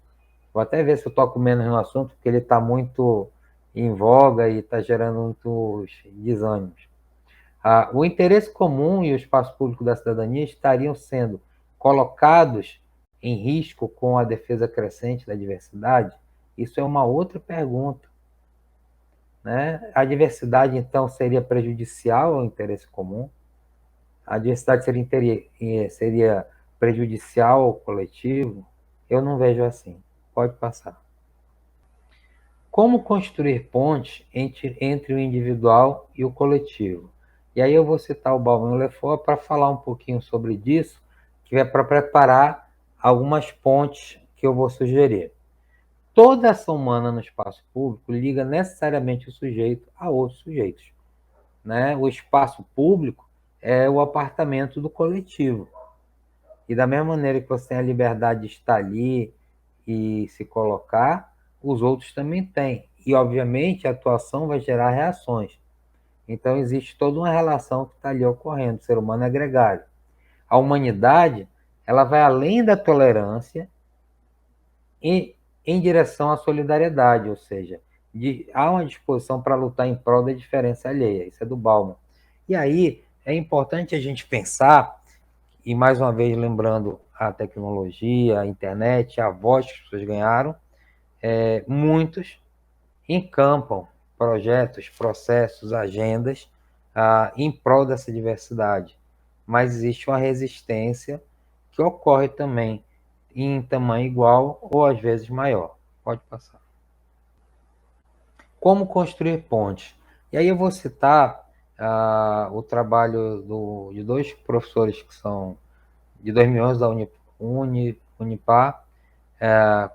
vou até ver se eu toco menos no assunto, porque ele está muito em voga e está gerando muitos desânimos. O interesse comum e o espaço público da cidadania estariam sendo colocados em risco com a defesa crescente da diversidade? Isso é uma outra pergunta, né? A diversidade, então, seria prejudicial ao interesse comum? A diversidade seria prejudicial ao coletivo? Eu não vejo assim. Pode passar. Como construir pontes entre o individual e o coletivo? E aí eu vou citar o Bauman e Lefort para falar um pouquinho sobre isso, que é para preparar algumas pontes que eu vou sugerir. Toda ação humana no espaço público liga necessariamente o sujeito a outros sujeitos, né? O espaço público é o apartamento do coletivo. E da mesma maneira que você tem a liberdade de estar ali e se colocar, os outros também têm. E, obviamente, a atuação vai gerar reações. Então, existe toda uma relação que está ali ocorrendo. O ser humano é gregário. A humanidade, ela vai além da tolerância e em direção à solidariedade, ou seja, há uma disposição para lutar em prol da diferença alheia. Isso é do Bauman. E aí, é importante a gente pensar, e mais uma vez lembrando a tecnologia, a internet, a voz que as pessoas ganharam, muitos encampam projetos, processos, agendas em prol dessa diversidade, mas existe uma resistência que ocorre também em tamanho igual ou às vezes maior. Pode passar. Como construir pontes? E aí eu vou citar o trabalho de dois professores que são de 2011 da Unipar,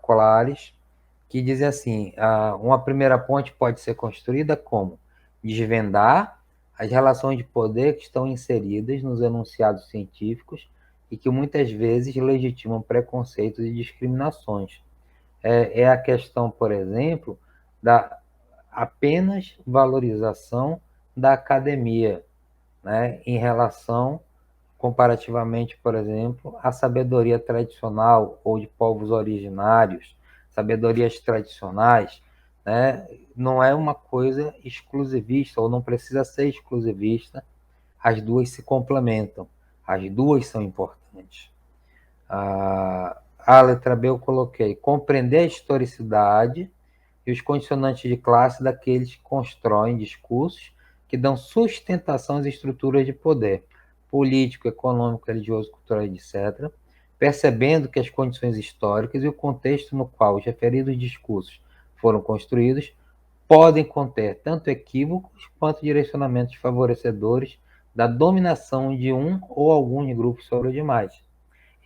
Colares, que dizem assim, uma primeira ponte pode ser construída como desvendar as relações de poder que estão inseridas nos enunciados científicos e que muitas vezes legitimam preconceitos e discriminações. É a questão, por exemplo, da apenas valorização da academia, né, em relação, comparativamente, por exemplo, à sabedoria tradicional ou de povos originários, sabedorias tradicionais, né, não é uma coisa exclusivista, ou não precisa ser exclusivista, as duas se complementam, as duas são importantes. A letra B eu coloquei compreender a historicidade e os condicionantes de classe daqueles que constroem discursos que dão sustentação às estruturas de poder político, econômico, religioso, cultural, etc., percebendo que as condições históricas e o contexto no qual os referidos discursos foram construídos podem conter tanto equívocos quanto direcionamentos favorecedores da dominação de um ou alguns grupos sobre os demais.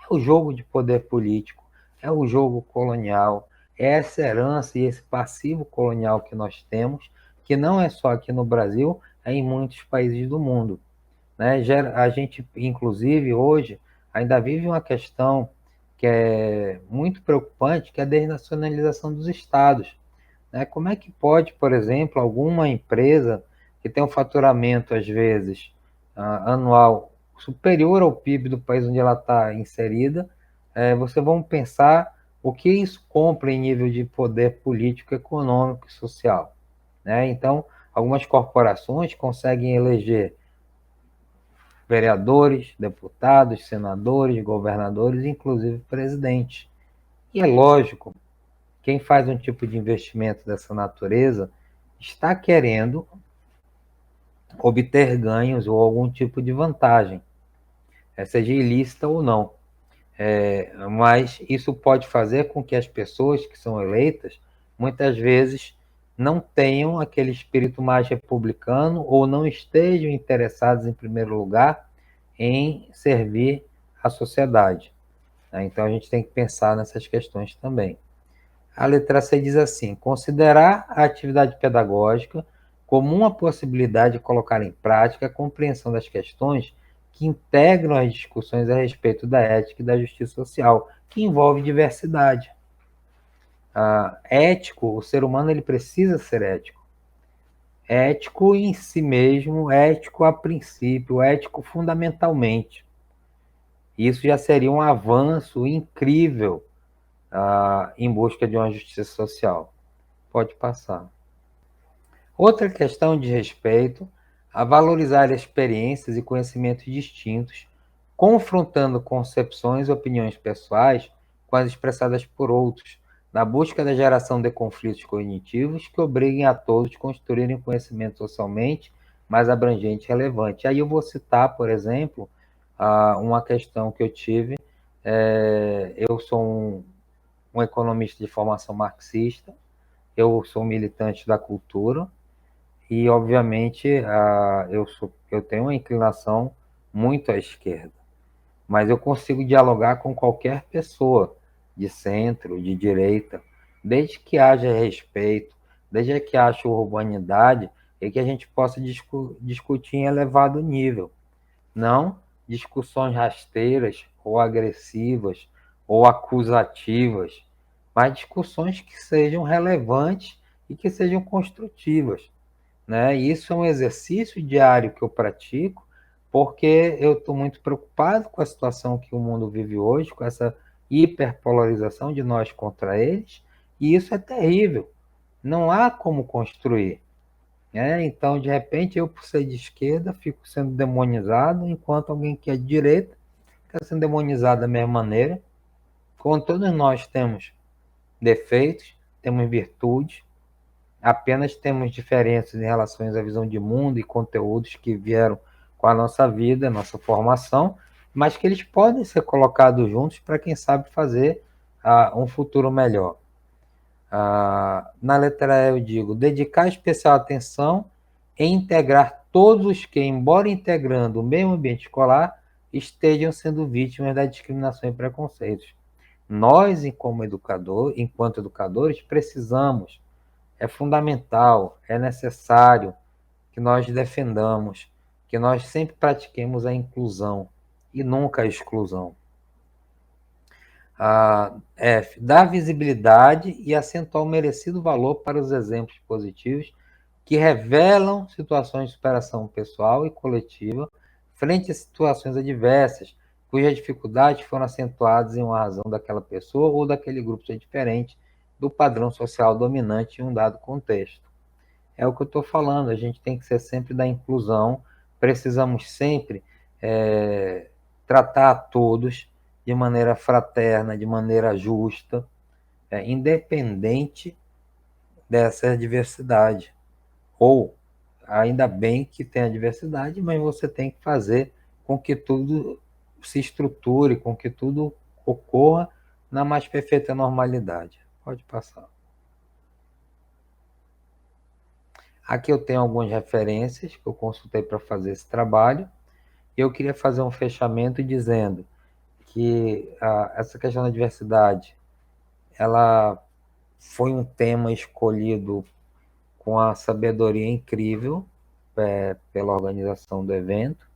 É o jogo de poder político, é o jogo colonial, é essa herança e esse passivo colonial que nós temos, que não é só aqui no Brasil, é em muitos países do mundo. Né? A gente, inclusive, hoje, ainda vive uma questão que é muito preocupante, que é a desnacionalização dos estados. Né? Como é que pode, por exemplo, alguma empresa que tem um faturamento, às vezes, anual superior ao PIB do país onde ela está inserida, você vamos pensar o que isso compra em nível de poder político, econômico e social. Né? Então, algumas corporações conseguem eleger vereadores, deputados, senadores, governadores, inclusive presidente. E é lógico, quem faz um tipo de investimento dessa natureza está querendo obter ganhos ou algum tipo de vantagem, seja ilícita ou não. Mas isso pode fazer com que as pessoas que são eleitas, muitas vezes, não tenham aquele espírito mais republicano ou não estejam interessados, em primeiro lugar, em servir a sociedade. Então, a gente tem que pensar nessas questões também. A letra C diz assim: considerar a atividade pedagógica como uma possibilidade de colocar em prática a compreensão das questões que integram as discussões a respeito da ética e da justiça social, que envolve diversidade. Ético, o ser humano ele precisa ser ético. Ético em si mesmo, ético a princípio, ético fundamentalmente. Isso já seria um avanço incrível em busca de uma justiça social. Pode passar. Outra questão de respeito a valorizar experiências e conhecimentos distintos, confrontando concepções e opiniões pessoais com as expressadas por outros, na busca da geração de conflitos cognitivos que obriguem a todos a construírem conhecimento socialmente mais abrangente e relevante. Aí eu vou citar, por exemplo, uma questão que eu tive. Eu sou um economista de formação marxista, eu sou militante da cultura e, obviamente, eu tenho uma inclinação muito à esquerda, mas eu consigo dialogar com qualquer pessoa, de centro, de direita, desde que haja respeito, desde que haja urbanidade e que a gente possa discutir em elevado nível, não discussões rasteiras ou agressivas ou acusativas, mas discussões que sejam relevantes e que sejam construtivas. Né? Isso é um exercício diário que eu pratico, porque eu estou muito preocupado com a situação que o mundo vive hoje, com essa hiperpolarização de nós contra eles, e isso é terrível. Não há como construir. Então, de repente, eu, por ser de esquerda, fico sendo demonizado, enquanto alguém que é de direita está sendo demonizado da mesma maneira. Como todos nós temos defeitos, temos virtudes, apenas temos diferenças em relação à visão de mundo e conteúdos que vieram com a nossa vida, nossa formação, mas que eles podem ser colocados juntos para, quem sabe, fazer um futuro melhor. Na letra E eu digo, dedicar especial atenção em integrar todos os que, embora integrando o mesmo ambiente escolar, estejam sendo vítimas da discriminação e preconceitos. Nós, enquanto educadores, precisamos, é fundamental, é necessário que nós defendamos, que nós sempre pratiquemos a inclusão e nunca a exclusão. F. Dar visibilidade e acentuar o merecido valor para os exemplos positivos que revelam situações de superação pessoal e coletiva frente a situações adversas, cujas dificuldades foram acentuadas em uma razão daquela pessoa ou daquele grupo ser diferente do padrão social dominante em um dado contexto. É o que eu estou falando, a gente tem que ser sempre da inclusão, precisamos sempre tratar a todos de maneira fraterna, de maneira justa, independente dessa diversidade. Ou, ainda bem que tem a diversidade, mas você tem que fazer com que tudo se estruture, com que tudo ocorra na mais perfeita normalidade. Pode passar. Aqui eu tenho algumas referências que eu consultei para fazer esse trabalho. E eu queria fazer um fechamento dizendo que essa questão da diversidade, ela foi um tema escolhido com a sabedoria incrível pela organização do evento.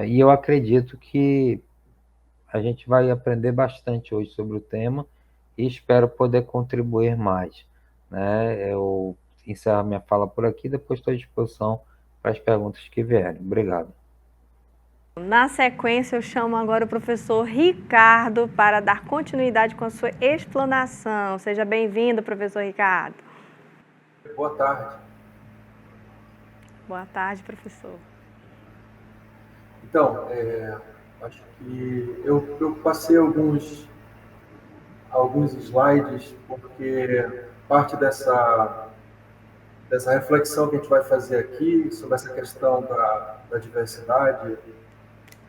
E eu acredito que a gente vai aprender bastante hoje sobre o tema e espero poder contribuir mais. Eu encerro minha fala por aqui, depois estou à disposição para as perguntas que vierem. Obrigado.
Na sequência, eu chamo agora o professor Ricardo para dar continuidade com a sua explanação. Seja bem-vindo, professor Ricardo.
Boa tarde.
Boa tarde, professor.
Então, acho que eu passei alguns slides, porque parte dessa reflexão que a gente vai fazer aqui sobre essa questão da diversidade,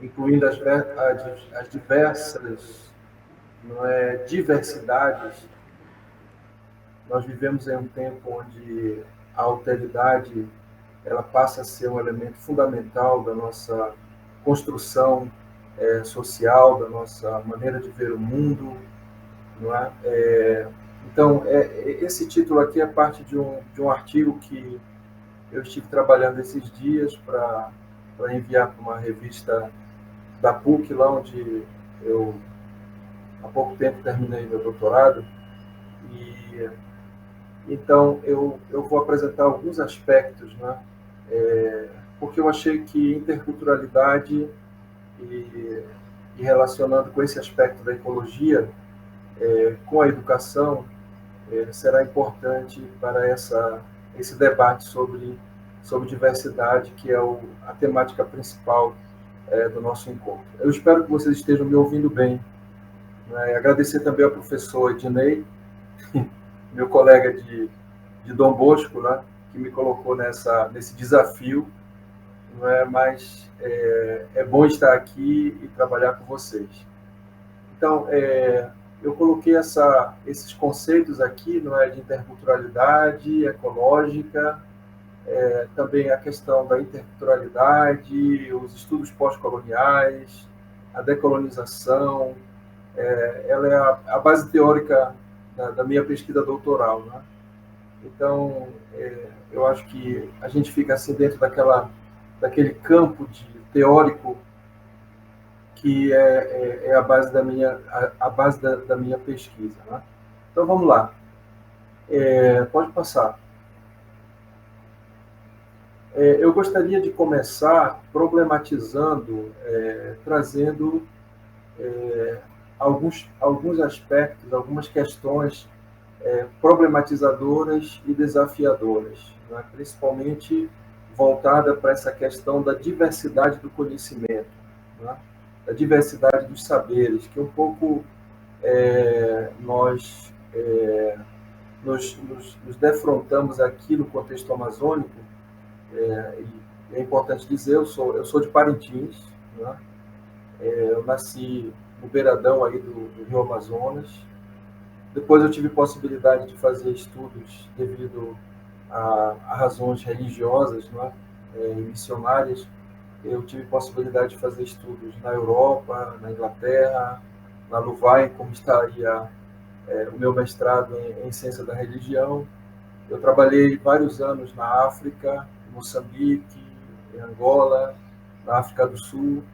incluindo as diversas diversidades, nós vivemos em um tempo onde a alteridade ela passa a ser um elemento fundamental da nossa construção social, da nossa maneira de ver o mundo, não é? Então, esse título aqui é parte de um artigo que eu estive trabalhando esses dias para enviar para uma revista da PUC, lá onde eu, há pouco tempo, terminei meu doutorado. E, então, eu vou apresentar alguns aspectos, né? Porque eu achei que interculturalidade e relacionando com esse aspecto da ecologia, com a educação, será importante para esse debate sobre diversidade, que é a temática principal do nosso encontro. Eu espero que vocês estejam me ouvindo bem. Agradecer também ao professor Ednei, meu colega de Dom Bosco, né, que me colocou nesse desafio. Mas é bom estar aqui e trabalhar com vocês. Então, eu coloquei esses conceitos aqui, de interculturalidade ecológica, também a questão da interculturalidade, os estudos pós-coloniais, a decolonização, ela é a base teórica da minha pesquisa doutoral, né? Então, eu acho que a gente fica assim dentro daquele campo teórico que é a base da minha pesquisa, né? Então, vamos lá. Pode passar. Eu gostaria de começar problematizando, trazendo alguns aspectos, algumas questões problematizadoras e desafiadoras, né? Principalmente voltada para essa questão da diversidade do conhecimento, né? Da diversidade dos saberes, que um pouco nós nos defrontamos aqui no contexto amazônico. E é importante dizer, eu sou de Parintins, né? Eu nasci no beiradão aí do Rio Amazonas. Depois eu tive possibilidade de fazer estudos devido a razões religiosas, né, e missionárias. Eu tive possibilidade de fazer estudos na Europa, na Inglaterra, na Louvain, como está aí o meu mestrado em Ciência da Religião. Eu trabalhei vários anos na África, em Moçambique, em Angola, na África do Sul,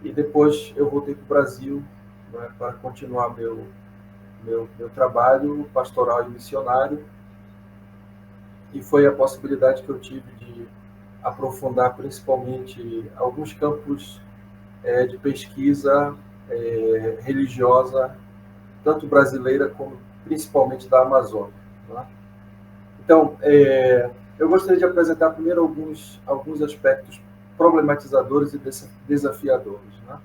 e depois eu voltei para o Brasil, né, para continuar meu trabalho pastoral e missionário. e foi a possibilidade que eu tive de aprofundar principalmente alguns campos de pesquisa religiosa, tanto brasileira como principalmente da Amazônia. Né? Então, eu gostaria de apresentar primeiro alguns aspectos problematizadores e desafiadores. Né?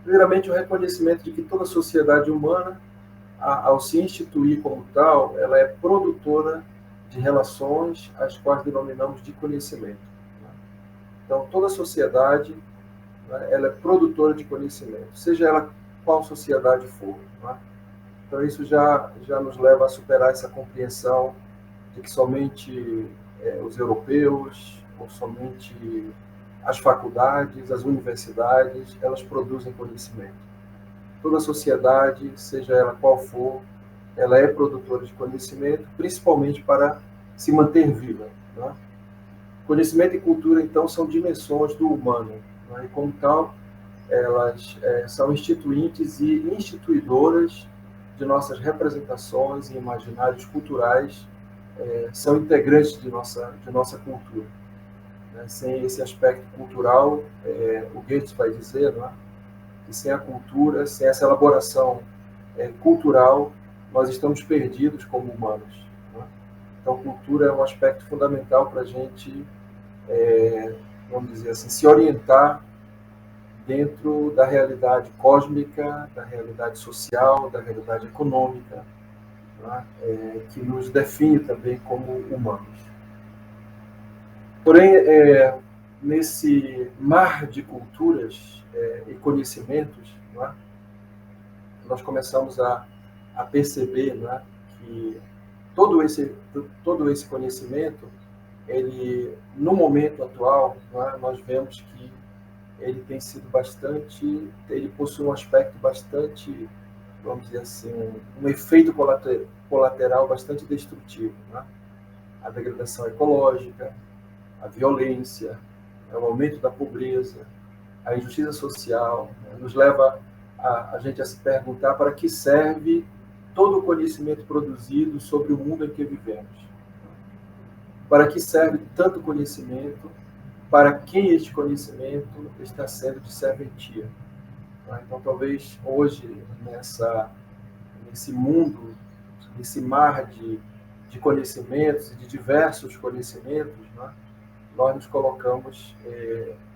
Primeiramente, o reconhecimento de que toda sociedade humana, ao se instituir como tal, ela é produtora de relações, as quais denominamos de conhecimento. Né? Então, toda sociedade, né, ela é produtora de conhecimento, seja ela qual sociedade for. Né? Então, isso já nos leva a superar essa compreensão de que somente os europeus, ou somente as faculdades, as universidades, elas produzem conhecimento. Toda sociedade, seja ela qual for, ela é produtora de conhecimento, principalmente para se manter viva. Né? Conhecimento e cultura, então, são dimensões do humano. Né? E, como tal, elas são instituintes e instituidoras de nossas representações e imaginários culturais, são integrantes de nossa cultura. Né? Sem esse aspecto cultural, o Goethe vai dizer, não é? Que sem a cultura, sem essa elaboração cultural, nós estamos perdidos como humanos. Né? Então, cultura é um aspecto fundamental para a gente, vamos dizer assim, se orientar dentro da realidade cósmica, da realidade social, da realidade econômica, né? Que nos define também como humanos. Porém, nesse mar de culturas e conhecimentos, né, nós começamos a perceber, né, que todo esse conhecimento, ele, no momento atual, né, nós vemos que ele tem sido ele possui um aspecto bastante, vamos dizer assim, um efeito colateral bastante destrutivo. Né? A degradação ecológica, a violência, o aumento da pobreza, a injustiça social, né? Nos leva a gente a se perguntar para que serve todo o conhecimento produzido sobre o mundo em que vivemos. Para que serve tanto conhecimento, para quem este conhecimento está sendo de serventia. Então, talvez hoje, nesse mundo, nesse mar de conhecimentos e de diversos conhecimentos, né, nós nos colocamos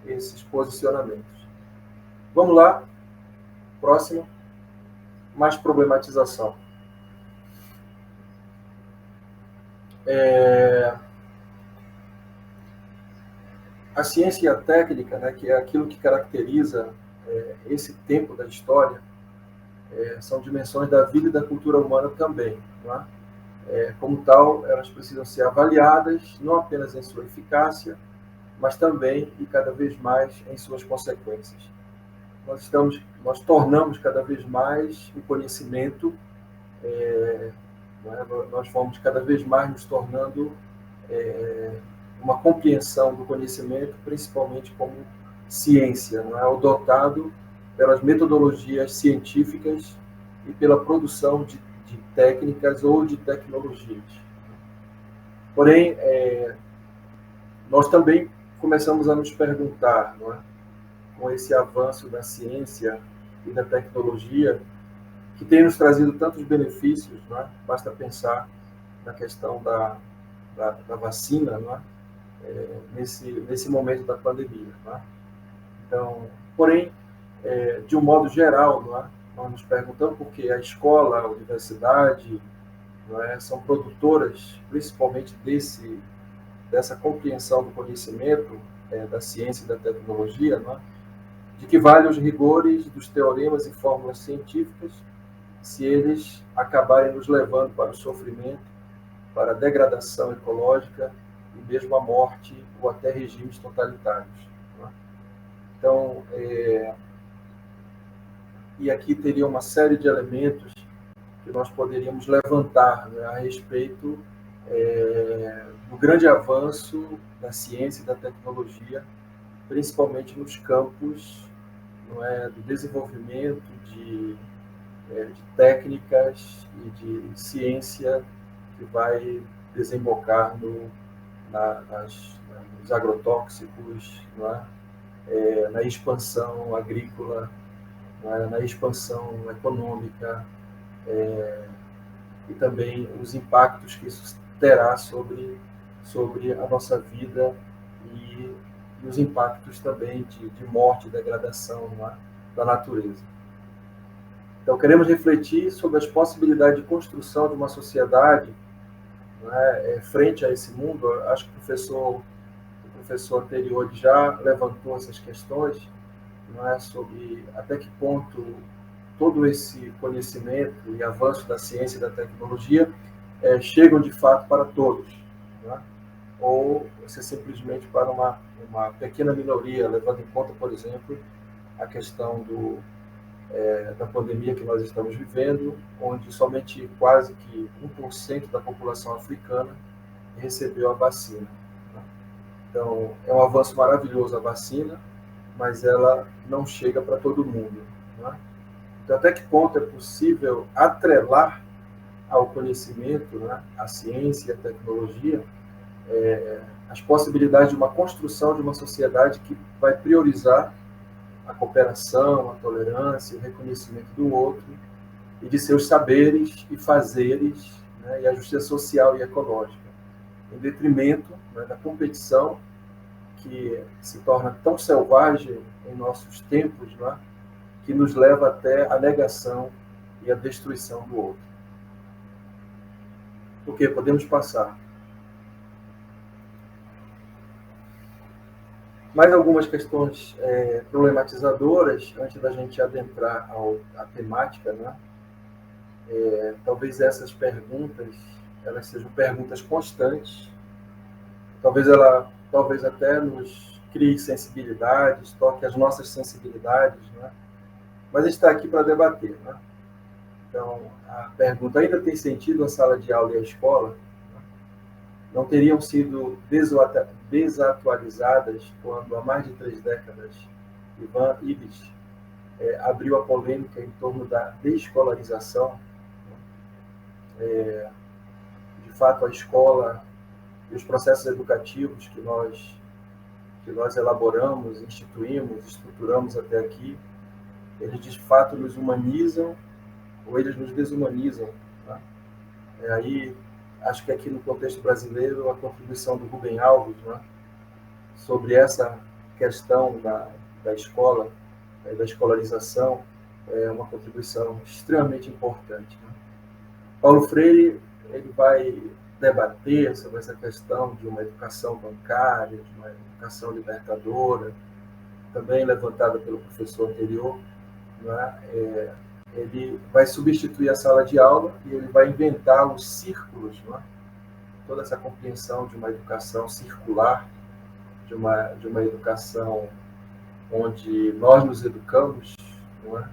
esses posicionamentos. Vamos lá, próximo, mais problematização. A ciência e a técnica, né, que é aquilo que caracteriza esse tempo da história, são dimensões da vida e da cultura humana também. Não é? Como tal, elas precisam ser avaliadas não apenas em sua eficácia, mas também e cada vez mais em suas consequências. Nós tornamos cada vez mais o conhecimento, nós vamos cada vez mais nos tornando uma compreensão do conhecimento, principalmente como ciência, não é? O dotado pelas metodologias científicas e pela produção de técnicas ou de tecnologias. Porém, nós também começamos a nos perguntar, não é? Com esse avanço da ciência e da tecnologia, que tem nos trazido tantos benefícios, não é? Basta pensar na questão da vacina, não é? Nesse momento da pandemia. Não é? Então, porém, de um modo geral, não é? Nós nos perguntamos por que a escola, a universidade, não é? São produtoras, principalmente dessa compreensão do conhecimento, da ciência e da tecnologia, não é? De que vale os rigores dos teoremas e fórmulas científicas se eles acabarem nos levando para o sofrimento, para a degradação ecológica e mesmo a morte ou até regimes totalitários. Não é? Então, e aqui teria uma série de elementos que nós poderíamos levantar, né, a respeito do grande avanço da ciência e da tecnologia, principalmente nos campos, não é, do desenvolvimento de técnicas e de ciência que vai desembocar nos agrotóxicos, não é? Na expansão agrícola, não é? Na expansão econômica, e também os impactos que isso terá sobre a nossa vida e os impactos também de morte e degradação, não é? Da natureza. Então, queremos refletir sobre as possibilidades de construção de uma sociedade, não é? Frente a esse mundo. Acho que o professor anterior já levantou essas questões, não é? Sobre até que ponto todo esse conhecimento e avanço da ciência e da tecnologia chegam de fato para todos, não é? Ou se simplesmente para uma pequena minoria, levando em conta, por exemplo, a questão da pandemia que nós estamos vivendo, onde somente quase que 1% da população africana recebeu a vacina. Então, é um avanço maravilhoso a vacina, mas ela não chega para todo mundo. Né? Então, até que ponto é possível atrelar ao conhecimento, né, a ciência e a tecnologia, as possibilidades de uma construção de uma sociedade que vai priorizar a cooperação, a tolerância, o reconhecimento do outro e de seus saberes e fazeres, né, e a justiça social e ecológica, em detrimento, né, da competição que se torna tão selvagem em nossos tempos, né, que nos leva até a negação e a destruição do outro. Porque podemos passar. Mais algumas questões problematizadoras, antes da gente adentrar à temática, né? Talvez essas perguntas, elas sejam perguntas constantes, talvez até nos crie sensibilidades, toque as nossas sensibilidades, né? Mas a gente está aqui para debater, né? Então, a pergunta: ainda tem sentido a sala de aula e a escola? Não teriam sido desatualizadas quando, há mais de 3 décadas, Ivan Illich abriu a polêmica em torno da desescolarização? De fato, a escola e os processos educativos que nós elaboramos, instituímos, estruturamos até aqui, eles de fato nos humanizam ou eles nos desumanizam? Tá? Aí, acho que aqui no contexto brasileiro, a contribuição do Rubem Alves, né, sobre essa questão da escola, da escolarização, é uma contribuição extremamente importante. Né? Paulo Freire, ele vai debater sobre essa questão de uma educação bancária, de uma educação libertadora, também levantada pelo professor anterior, né? Ele vai substituir a sala de aula e ele vai inventar os círculos, né? Toda essa compreensão de uma educação circular, de uma educação onde nós nos educamos, não é?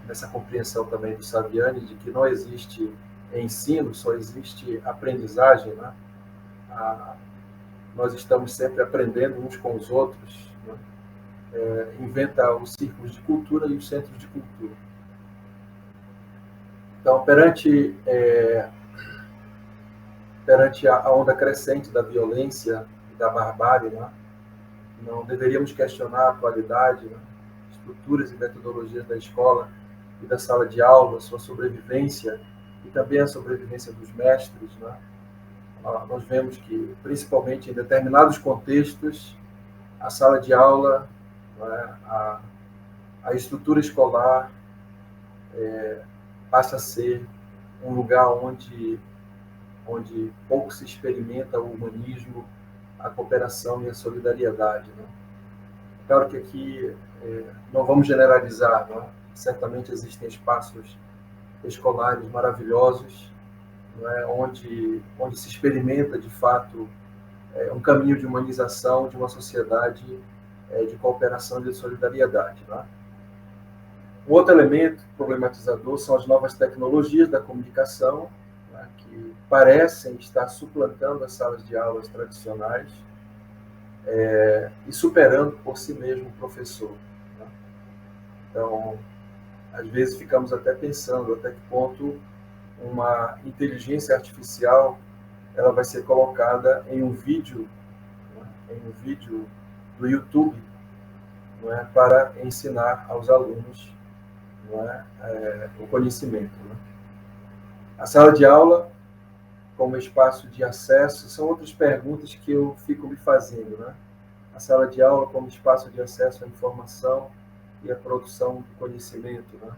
Nessa compreensão também do Saviani, de que não existe ensino, só existe aprendizagem, né? Nós estamos sempre aprendendo uns com os outros, né? Inventa os círculos de cultura e os centros de cultura. Então, perante a onda crescente da violência e da barbárie, né, não deveríamos questionar a atualidade, né, estruturas e metodologias da escola e da sala de aula, sua sobrevivência e também a sobrevivência dos mestres, né? Nós vemos que, principalmente em determinados contextos, a sala de aula, né, a estrutura escolar passa a ser um lugar onde pouco se experimenta o humanismo, a cooperação e a solidariedade. Né? Claro que aqui não vamos generalizar, né? Certamente existem espaços escolares maravilhosos, né? onde se experimenta, de fato, um caminho de humanização de uma sociedade de cooperação e de solidariedade. Né? Um outro elemento problematizador são as novas tecnologias da comunicação, né, que parecem estar suplantando as salas de aulas tradicionais e superando por si mesmo o professor. Né? Então, às vezes ficamos até pensando até que ponto uma inteligência artificial ela vai ser colocada em um vídeo, do YouTube, não é, para ensinar aos alunos, não é, o conhecimento. Não é? A sala de aula, como espaço de acesso, são outras perguntas que eu fico me fazendo. Né? A sala de aula como espaço de acesso à informação e à produção de conhecimento. Né?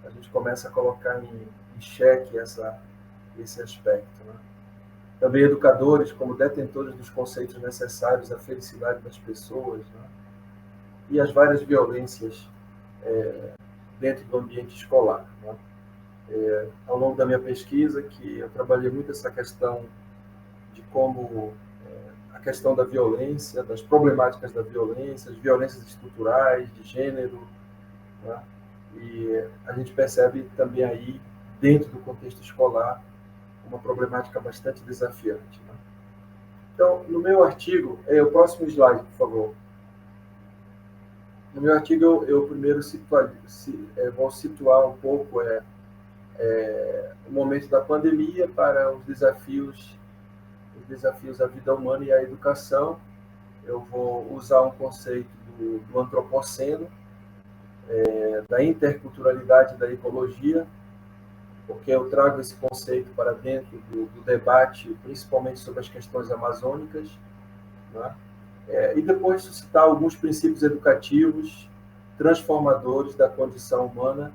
A gente começa a colocar em xeque esse aspecto. Né? Também educadores como detentores dos conceitos necessários à felicidade das pessoas, né? E as várias violências dentro do ambiente escolar. Né? Ao longo da minha pesquisa, que eu trabalhei muito essa questão de como a questão da violência, das problemáticas da violência, as violências estruturais, de gênero, né? E a gente percebe também aí, dentro do contexto escolar, uma problemática bastante desafiante. Né? Então, no meu artigo, o próximo slide, por favor. No meu artigo, eu primeiro vou situar um pouco o momento da pandemia para os desafios à vida humana e à educação. Eu vou usar um conceito do antropoceno, da interculturalidade da ecologia, porque eu trago esse conceito para dentro do debate, principalmente sobre as questões amazônicas, né? E depois suscitar alguns princípios educativos transformadores da condição humana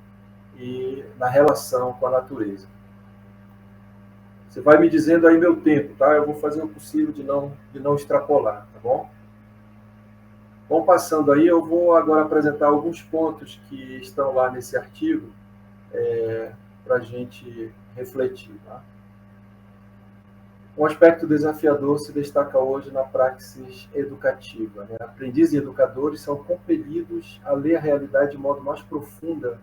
e na relação com a natureza. Você vai me dizendo aí meu tempo, tá? Eu vou fazer o possível de não extrapolar, tá bom? Vamos passando aí, eu vou agora apresentar alguns pontos que estão lá nesse artigo para a gente refletir. Tá? Um aspecto desafiador se destaca hoje na praxis educativa. Né? Aprendizes e educadores são compelidos a ler a realidade de modo mais profundo,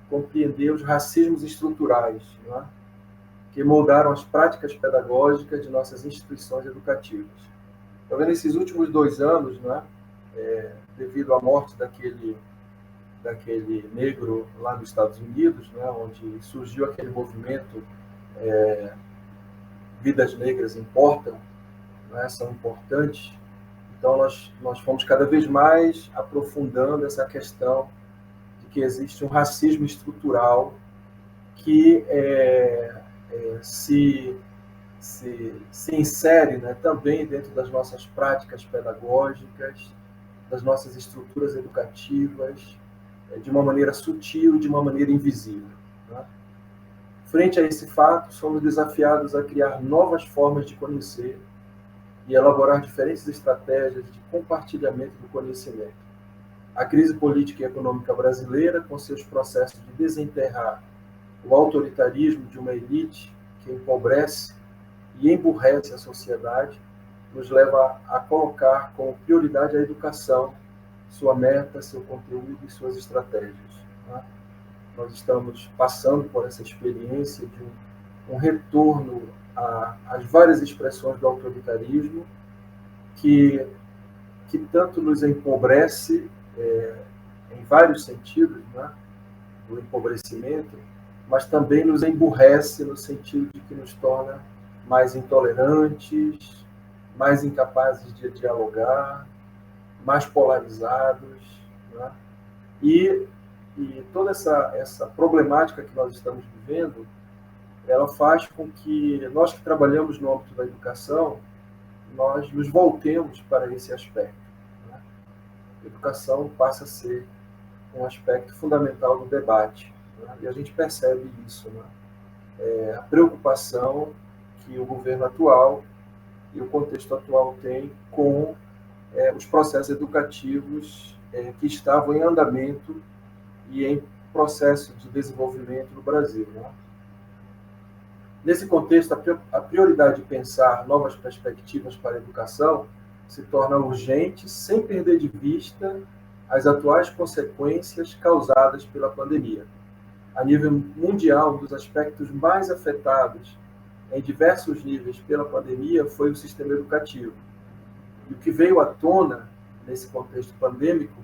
compreender os racismos estruturais, né? Que moldaram as práticas pedagógicas de nossas instituições educativas. Então, nesses últimos 2 anos, né, devido à morte daquele negro lá nos Estados Unidos, né, onde surgiu aquele movimento Vidas Negras Importam, né, são importantes. Então, nós fomos cada vez mais aprofundando essa questão de que existe um racismo estrutural que se insere, né, também dentro das nossas práticas pedagógicas, das nossas estruturas educativas, de uma maneira sutil, de uma maneira invisível. Né? Frente a esse fato, somos desafiados a criar novas formas de conhecer e elaborar diferentes estratégias de compartilhamento do conhecimento. A crise política e econômica brasileira, com seus processos de desenterrar o autoritarismo de uma elite que empobrece e emburrece a sociedade, nos leva a colocar como prioridade a educação, sua meta, seu conteúdo e suas estratégias. Né? Nós estamos passando por essa experiência de um retorno às várias expressões do autoritarismo que tanto nos empobrece em vários sentidos, né? Do empobrecimento, mas também nos emburrece no sentido de que nos torna mais intolerantes, mais incapazes de dialogar, mais polarizados. Né? E toda essa problemática que nós estamos vivendo, ela faz com que nós que trabalhamos no âmbito da educação, nós nos voltemos para esse aspecto. Né? A educação passa a ser um aspecto fundamental do debate. Né? E a gente percebe isso, né? A preocupação que o governo atual e o contexto atual tem com os processos educativos que estavam em andamento e em processo de desenvolvimento no Brasil. Né? Nesse contexto, a prioridade de pensar novas perspectivas para a educação se torna urgente, sem perder de vista as atuais consequências causadas pela pandemia. A nível mundial, um dos aspectos mais afetados em diversos níveis pela pandemia foi o sistema educativo. E o que veio à tona nesse contexto pandêmico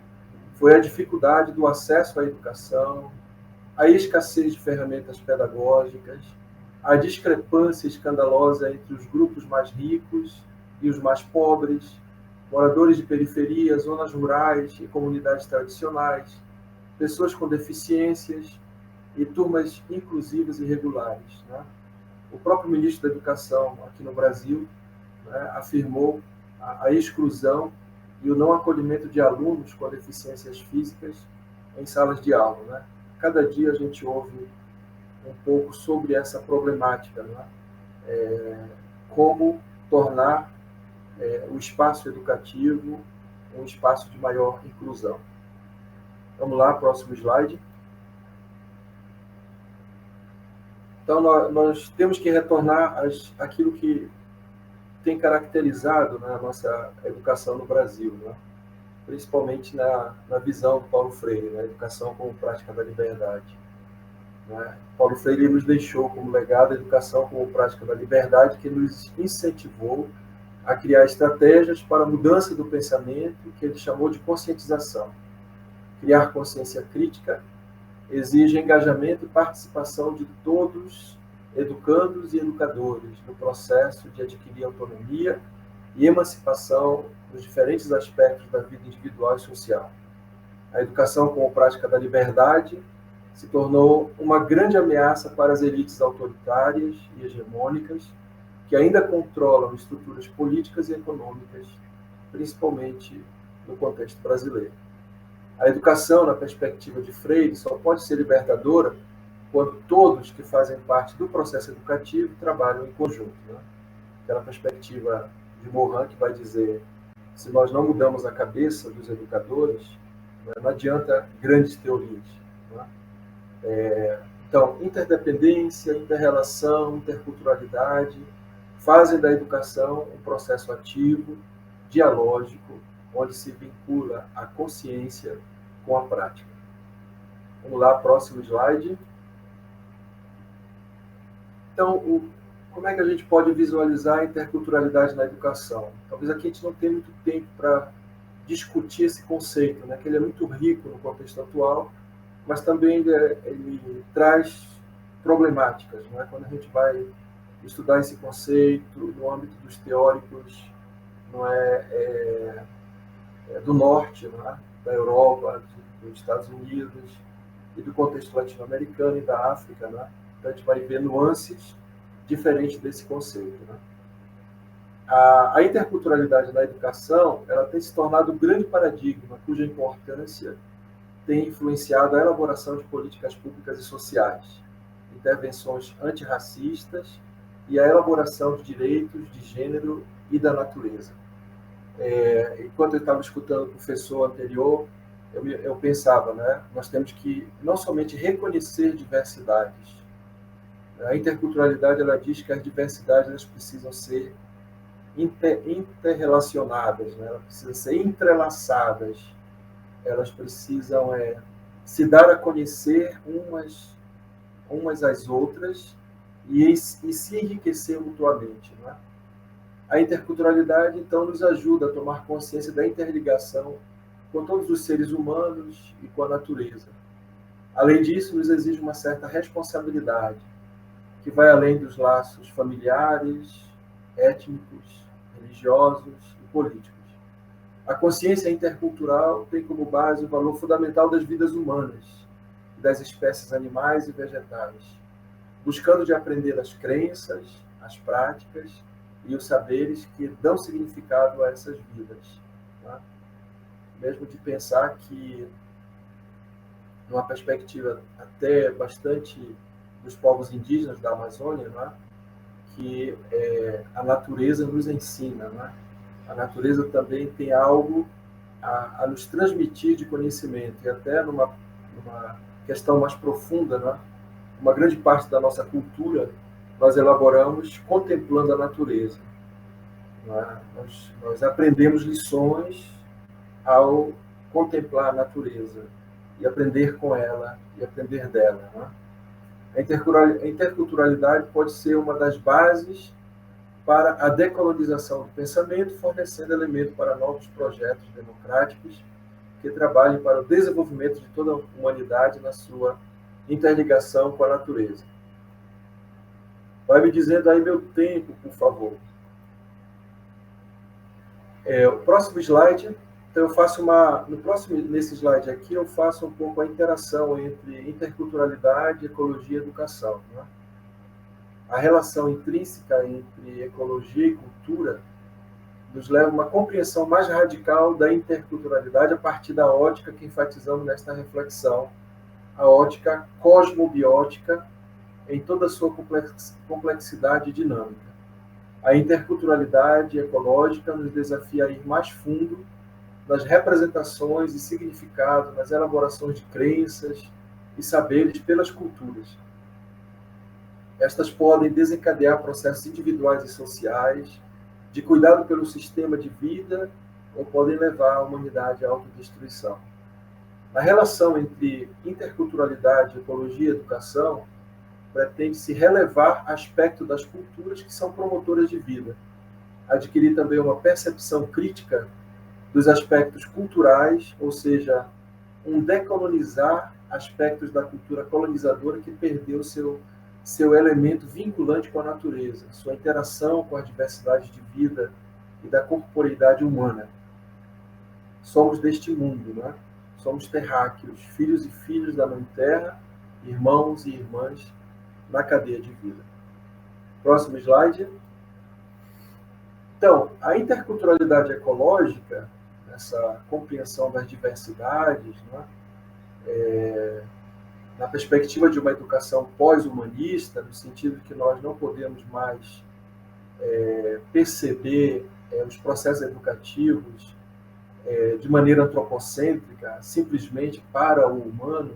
foi a dificuldade do acesso à educação, a escassez de ferramentas pedagógicas, a discrepância escandalosa entre os grupos mais ricos e os mais pobres, moradores de periferia, zonas rurais e comunidades tradicionais, pessoas com deficiências e turmas inclusivas e regulares. Né? O próprio ministro da Educação aqui no Brasil, né, afirmou a exclusão e o não acolhimento de alunos com deficiências físicas em salas de aula. Né? Cada dia a gente ouve um pouco sobre essa problemática, né? Como tornar o espaço educativo um espaço de maior inclusão. Vamos lá, próximo slide. Então, nós temos que retornar àquilo que tem caracterizado, né, a nossa educação no Brasil, né? Principalmente na visão do Paulo Freire, né? A educação como prática da liberdade. Né? Paulo Freire nos deixou como legado a educação como prática da liberdade, que nos incentivou a criar estratégias para a mudança do pensamento, que ele chamou de conscientização. Criar consciência crítica exige engajamento e participação de todos, educandos e educadores, no processo de adquirir autonomia e emancipação nos diferentes aspectos da vida individual e social. A educação como prática da liberdade se tornou uma grande ameaça para as elites autoritárias e hegemônicas que ainda controlam estruturas políticas e econômicas, principalmente no contexto brasileiro. A educação, na perspectiva de Freire, só pode ser libertadora quando todos que fazem parte do processo educativo trabalham em conjunto. Né? Aquela perspectiva de Morin que vai dizer: se nós não mudamos a cabeça dos educadores, não adianta grandes teorias. Né? Então, interdependência, interrelação, interculturalidade fazem da educação um processo ativo, dialógico, onde se vincula a consciência com a prática. Vamos lá, próximo slide. Então, como é que a gente pode visualizar a interculturalidade na educação? Talvez aqui a gente não tenha muito tempo para discutir esse conceito, né? Que ele é muito rico no contexto atual, mas também ele traz problemáticas. Né? Quando a gente vai estudar esse conceito no âmbito dos teóricos do norte, né? Da Europa, dos Estados Unidos e do contexto latino-americano e da África, né? Então a gente vai ver nuances diferentes desse conceito. Né? A interculturalidade na educação, ela tem se tornado um grande paradigma cuja importância tem influenciado a elaboração de políticas públicas e sociais, intervenções antirracistas e a elaboração de direitos de gênero e da natureza. Enquanto eu estava escutando o professor anterior, eu pensava, né, nós temos que não somente reconhecer diversidades. A interculturalidade, ela diz que as diversidades elas precisam ser interrelacionadas, né? Elas precisam ser entrelaçadas, elas precisam se dar a conhecer umas às outras e se enriquecer mutuamente. Né? A interculturalidade, então, nos ajuda a tomar consciência da interligação com todos os seres humanos e com a natureza. Além disso, nos exige uma certa responsabilidade, que vai além dos laços familiares, étnicos, religiosos e políticos. A consciência intercultural tem como base o valor fundamental das vidas humanas e das espécies animais e vegetais, buscando de aprender as crenças, as práticas e os saberes que dão significado a essas vidas. Né? Mesmo de pensar que, numa perspectiva até bastante dos povos indígenas da Amazônia, né? Que a natureza nos ensina. Né? A natureza também tem algo a nos transmitir de conhecimento, e até numa questão mais profunda, né? Uma grande parte da nossa cultura nós elaboramos contemplando a natureza. Né? Nós aprendemos lições ao contemplar a natureza e aprender com ela e aprender dela. Né? A interculturalidade pode ser uma das bases para a decolonização do pensamento, fornecendo elemento para novos projetos democráticos que trabalhem para o desenvolvimento de toda a humanidade na sua interligação com a natureza. Vai me dizendo aí meu tempo, por favor. O próximo slide, então eu faço nesse slide aqui, eu faço um pouco a interação entre interculturalidade, ecologia e educação, né? A relação intrínseca entre ecologia e cultura nos leva a uma compreensão mais radical da interculturalidade a partir da ótica que enfatizamos nesta reflexão, a ótica cosmobiótica em toda a sua complexidade dinâmica. A interculturalidade ecológica nos desafia a ir mais fundo nas representações e significado, nas elaborações de crenças e saberes pelas culturas. Estas podem desencadear processos individuais e sociais, de cuidado pelo sistema de vida, ou podem levar a humanidade à autodestruição. Na relação entre interculturalidade, ecologia e educação, pretende-se relevar aspectos das culturas que são promotoras de vida, adquirir também uma percepção crítica dos aspectos culturais, ou seja, um decolonizar aspectos da cultura colonizadora que perdeu seu elemento vinculante com a natureza, sua interação com as diversidades de vida e da corporeidade humana. Somos deste mundo, né? Somos terráqueos, filhos e filhas da Mãe Terra, irmãos e irmãs na cadeia de vida. Próximo slide. Então, a interculturalidade ecológica, essa compreensão das diversidades, né? Na perspectiva de uma educação pós-humanista, no sentido que nós não podemos mais perceber os processos educativos de maneira antropocêntrica, simplesmente para o humano,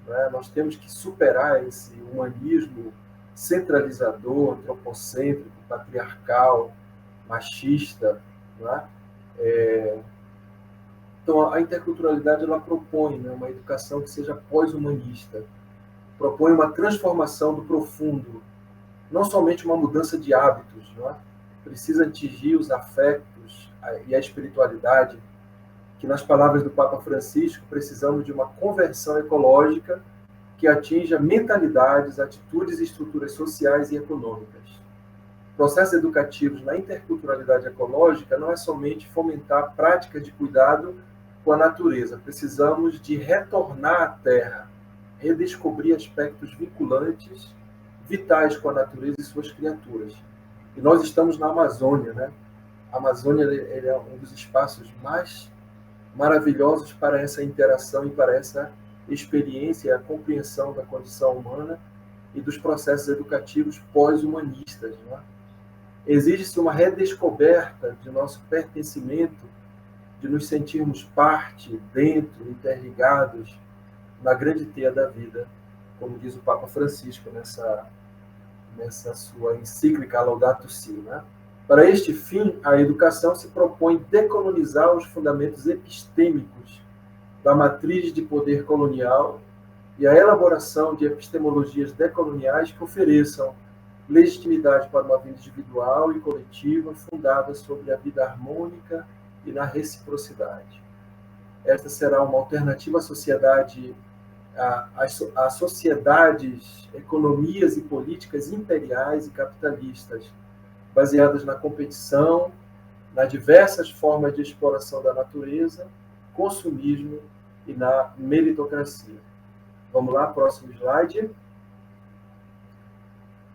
né? Nós temos que superar esse humanismo centralizador, antropocêntrico, patriarcal, machista, né? Então, a interculturalidade ela propõe, né, uma educação que seja pós-humanista, propõe uma transformação do profundo, não somente uma mudança de hábitos, né? Precisa atingir os afetos e a espiritualidade, que nas palavras do Papa Francisco, precisamos de uma conversão ecológica que atinja mentalidades, atitudes e estruturas sociais e econômicas. Processos educativos na interculturalidade ecológica não é somente fomentar práticas de cuidado com a natureza. Precisamos de retornar à Terra, redescobrir aspectos vinculantes, vitais com a natureza e suas criaturas. E nós estamos na Amazônia, né? A Amazônia ele é um dos espaços mais maravilhosos para essa interação e para essa experiência e a compreensão da condição humana e dos processos educativos pós-humanistas, né? Exige-se uma redescoberta de nosso pertencimento, de nos sentirmos parte, dentro, interligados na grande teia da vida, como diz o Papa Francisco nessa sua encíclica Laudato Si, né? Para este fim, a educação se propõe decolonizar os fundamentos epistêmicos da matriz de poder colonial e a elaboração de epistemologias decoloniais que ofereçam legitimidade para uma vida individual e coletiva fundada sobre a vida harmônica e na reciprocidade. Esta será uma alternativa à sociedade, a sociedades, economias e políticas imperiais e capitalistas, baseadas na competição, nas diversas formas de exploração da natureza, consumismo e na meritocracia. Vamos lá, próximo slide.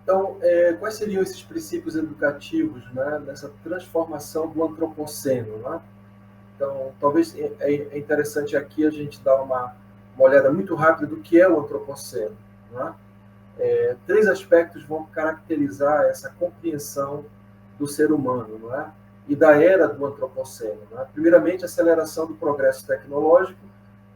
Então, quais seriam esses princípios educativos, né, nessa transformação do antropoceno, né? Então, talvez é interessante aqui a gente dar uma olhada muito rápida do que é o antropoceno, né? 3 aspectos vão caracterizar essa compreensão do ser humano, não é? E da era do antropoceno, não é? Primeiramente, a aceleração do progresso tecnológico,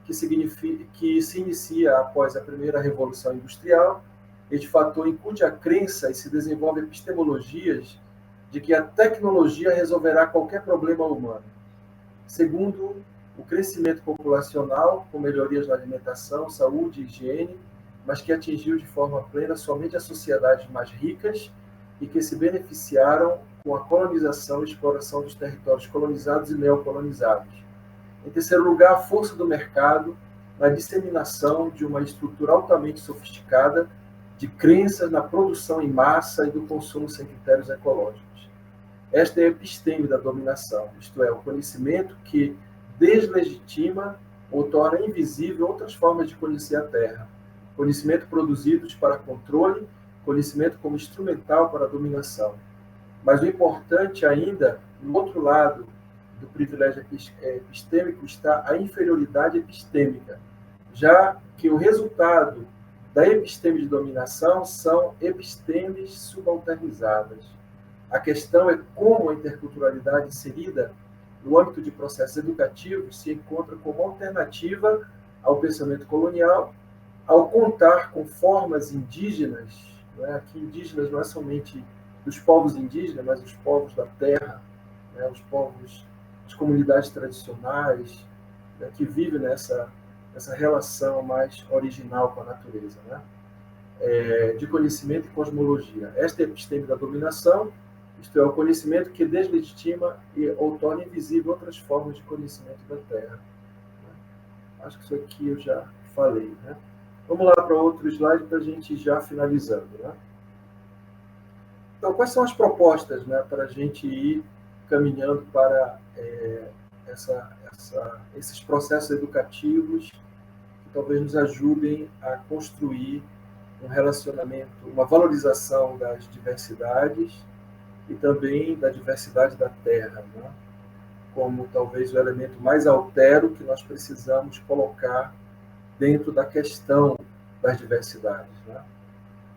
que se inicia após a primeira revolução industrial. Este fator incute a crença e se desenvolve epistemologias de que a tecnologia resolverá qualquer problema humano. Segundo, o crescimento populacional, com melhorias na alimentação, saúde e higiene, mas que atingiu de forma plena somente as sociedades mais ricas e que se beneficiaram com a colonização e exploração dos territórios colonizados e neocolonizados. Em terceiro lugar, a força do mercado na disseminação de uma estrutura altamente sofisticada de crenças na produção em massa e do consumo sem critérios ecológicos. Esta é a episteme da dominação, isto é, o conhecimento que deslegitima ou torna invisível outras formas de conhecer a Terra. Conhecimento produzidos para controle, conhecimento como instrumental para a dominação. Mas o importante ainda, no outro lado do privilégio epistêmico, está a inferioridade epistêmica, já que o resultado da episteme de dominação são epistemes subalternizadas. A questão é como a interculturalidade inserida no âmbito de processos educativos se encontra como alternativa ao pensamento colonial, ao contar com formas indígenas, né? Aqui indígenas não é somente dos povos indígenas, mas os povos da terra, né? Os povos, as comunidades tradicionais, né? Que vivem nessa relação mais original com a natureza, né? De conhecimento e cosmologia. Esta é a episteme da dominação, isto é, o conhecimento que deslegitima ou torna invisível outras formas de conhecimento da Terra. Acho que isso aqui eu já falei, né? Vamos lá para outro slide para a gente já finalizando, né? Então, quais são as propostas, né, para a gente ir caminhando para esses processos educativos que talvez nos ajudem a construir um relacionamento, uma valorização das diversidades e também da diversidade da Terra, né? Como talvez o elemento mais altero que nós precisamos colocar dentro da questão das diversidades, né?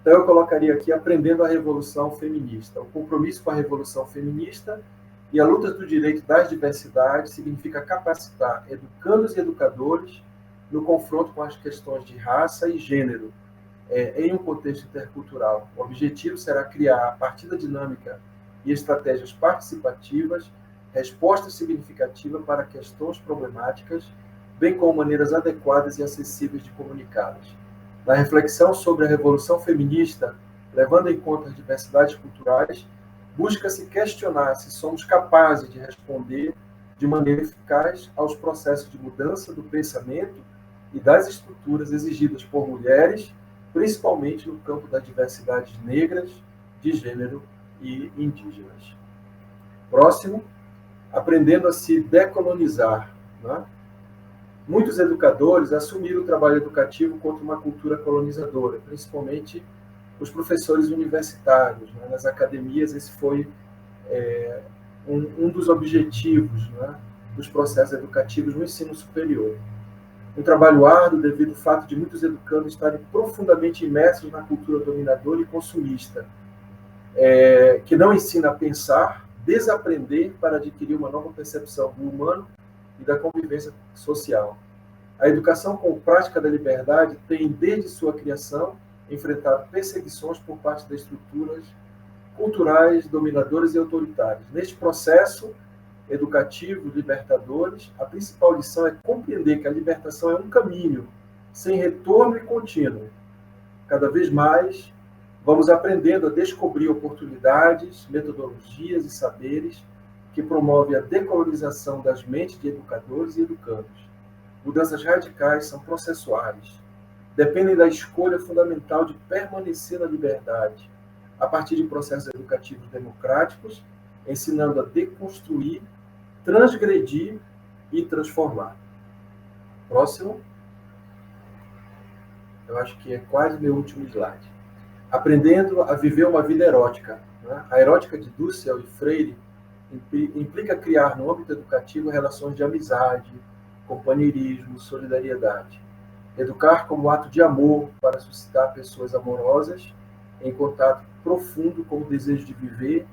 Então eu colocaria aqui aprendendo a Revolução Feminista. O compromisso com a Revolução Feminista e a luta do direito das diversidades significa capacitar educandos e educadores no confronto com as questões de raça e gênero, em um contexto intercultural. O objetivo será criar, a partir da dinâmica e estratégias participativas, respostas significativas para questões problemáticas, bem como maneiras adequadas e acessíveis de comunicá-las. Na reflexão sobre a Revolução Feminista, levando em conta as diversidades culturais, busca-se questionar se somos capazes de responder de maneira eficaz aos processos de mudança do pensamento e das estruturas exigidas por mulheres, principalmente no campo das diversidades negras, de gênero e indígenas. Próximo, aprendendo a se decolonizar, né? Muitos educadores assumiram o trabalho educativo contra uma cultura colonizadora, principalmente os professores universitários, né? Nas academias, esse foi um dos objetivos, né, dos processos educativos no ensino superior. Um trabalho árduo devido ao fato de muitos educandos estarem profundamente imersos na cultura dominadora e consumista, que não ensina a pensar, desaprender para adquirir uma nova percepção do humano e da convivência social. A educação com prática da liberdade tem, desde sua criação, enfrentado perseguições por parte das estruturas culturais, dominadoras e autoritárias. Neste processo educativo, libertadores, a principal lição é compreender que a libertação é um caminho sem retorno e contínuo. Cada vez mais, vamos aprendendo a descobrir oportunidades, metodologias e saberes que promovem a decolonização das mentes de educadores e educandos. Mudanças radicais são processuais. Dependem da escolha fundamental de permanecer na liberdade, a partir de processos educativos democráticos, ensinando a deconstruir, transgredir e transformar. Próximo. Eu acho que é quase meu último slide. Aprendendo a viver uma vida erótica, né? A erótica de Dussel e Freire implica criar no âmbito educativo relações de amizade, companheirismo, solidariedade. Educar como ato de amor para suscitar pessoas amorosas em contato profundo com o desejo de viver,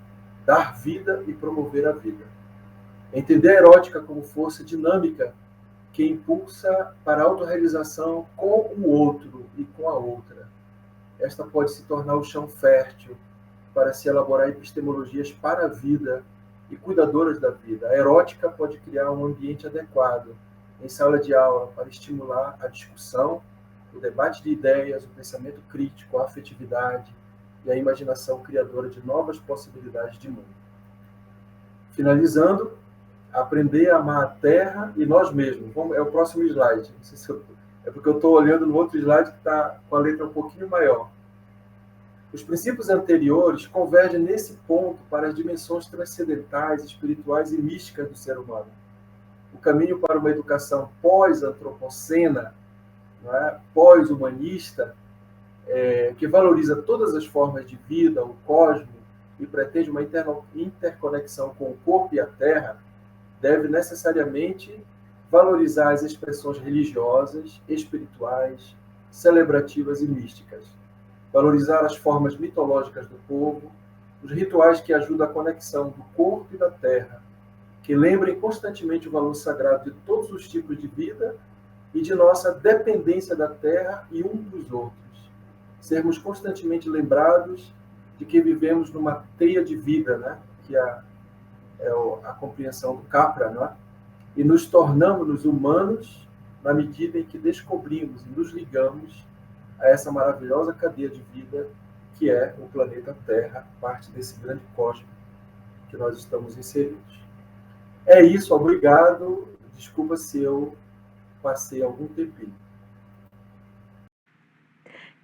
dar vida e promover a vida. Entender a erótica como força dinâmica que impulsa para a autorrealização com o outro e com a outra. Esta pode se tornar o chão fértil para se elaborar epistemologias para a vida e cuidadoras da vida. A erótica pode criar um ambiente adequado em sala de aula para estimular a discussão, o debate de ideias, o pensamento crítico, a afetividade e a imaginação criadora de novas possibilidades de mundo. Finalizando, aprender a amar a Terra e nós mesmos. É o próximo slide. Não sei se é porque eu estou olhando no outro slide que está com a letra um pouquinho maior. Os princípios anteriores convergem nesse ponto para as dimensões transcendentais, espirituais e místicas do ser humano. O caminho para uma educação pós-antropocena, não é? Pós-humanista, que valoriza todas as formas de vida, o cosmos, e pretende uma interconexão com o corpo e a terra, deve necessariamente valorizar as expressões religiosas, espirituais, celebrativas e místicas, valorizar as formas mitológicas do povo, os rituais que ajudam a conexão do corpo e da terra, que lembrem constantemente o valor sagrado de todos os tipos de vida e de nossa dependência da terra e um dos outros. Sermos constantemente lembrados de que vivemos numa teia de vida, né? Que é a compreensão do Capra, né? E nos tornamos humanos na medida em que descobrimos e nos ligamos a essa maravilhosa cadeia de vida que é o planeta Terra, parte desse grande cosmos que nós estamos inseridos. É isso, obrigado. Desculpa se eu passei algum tempinho.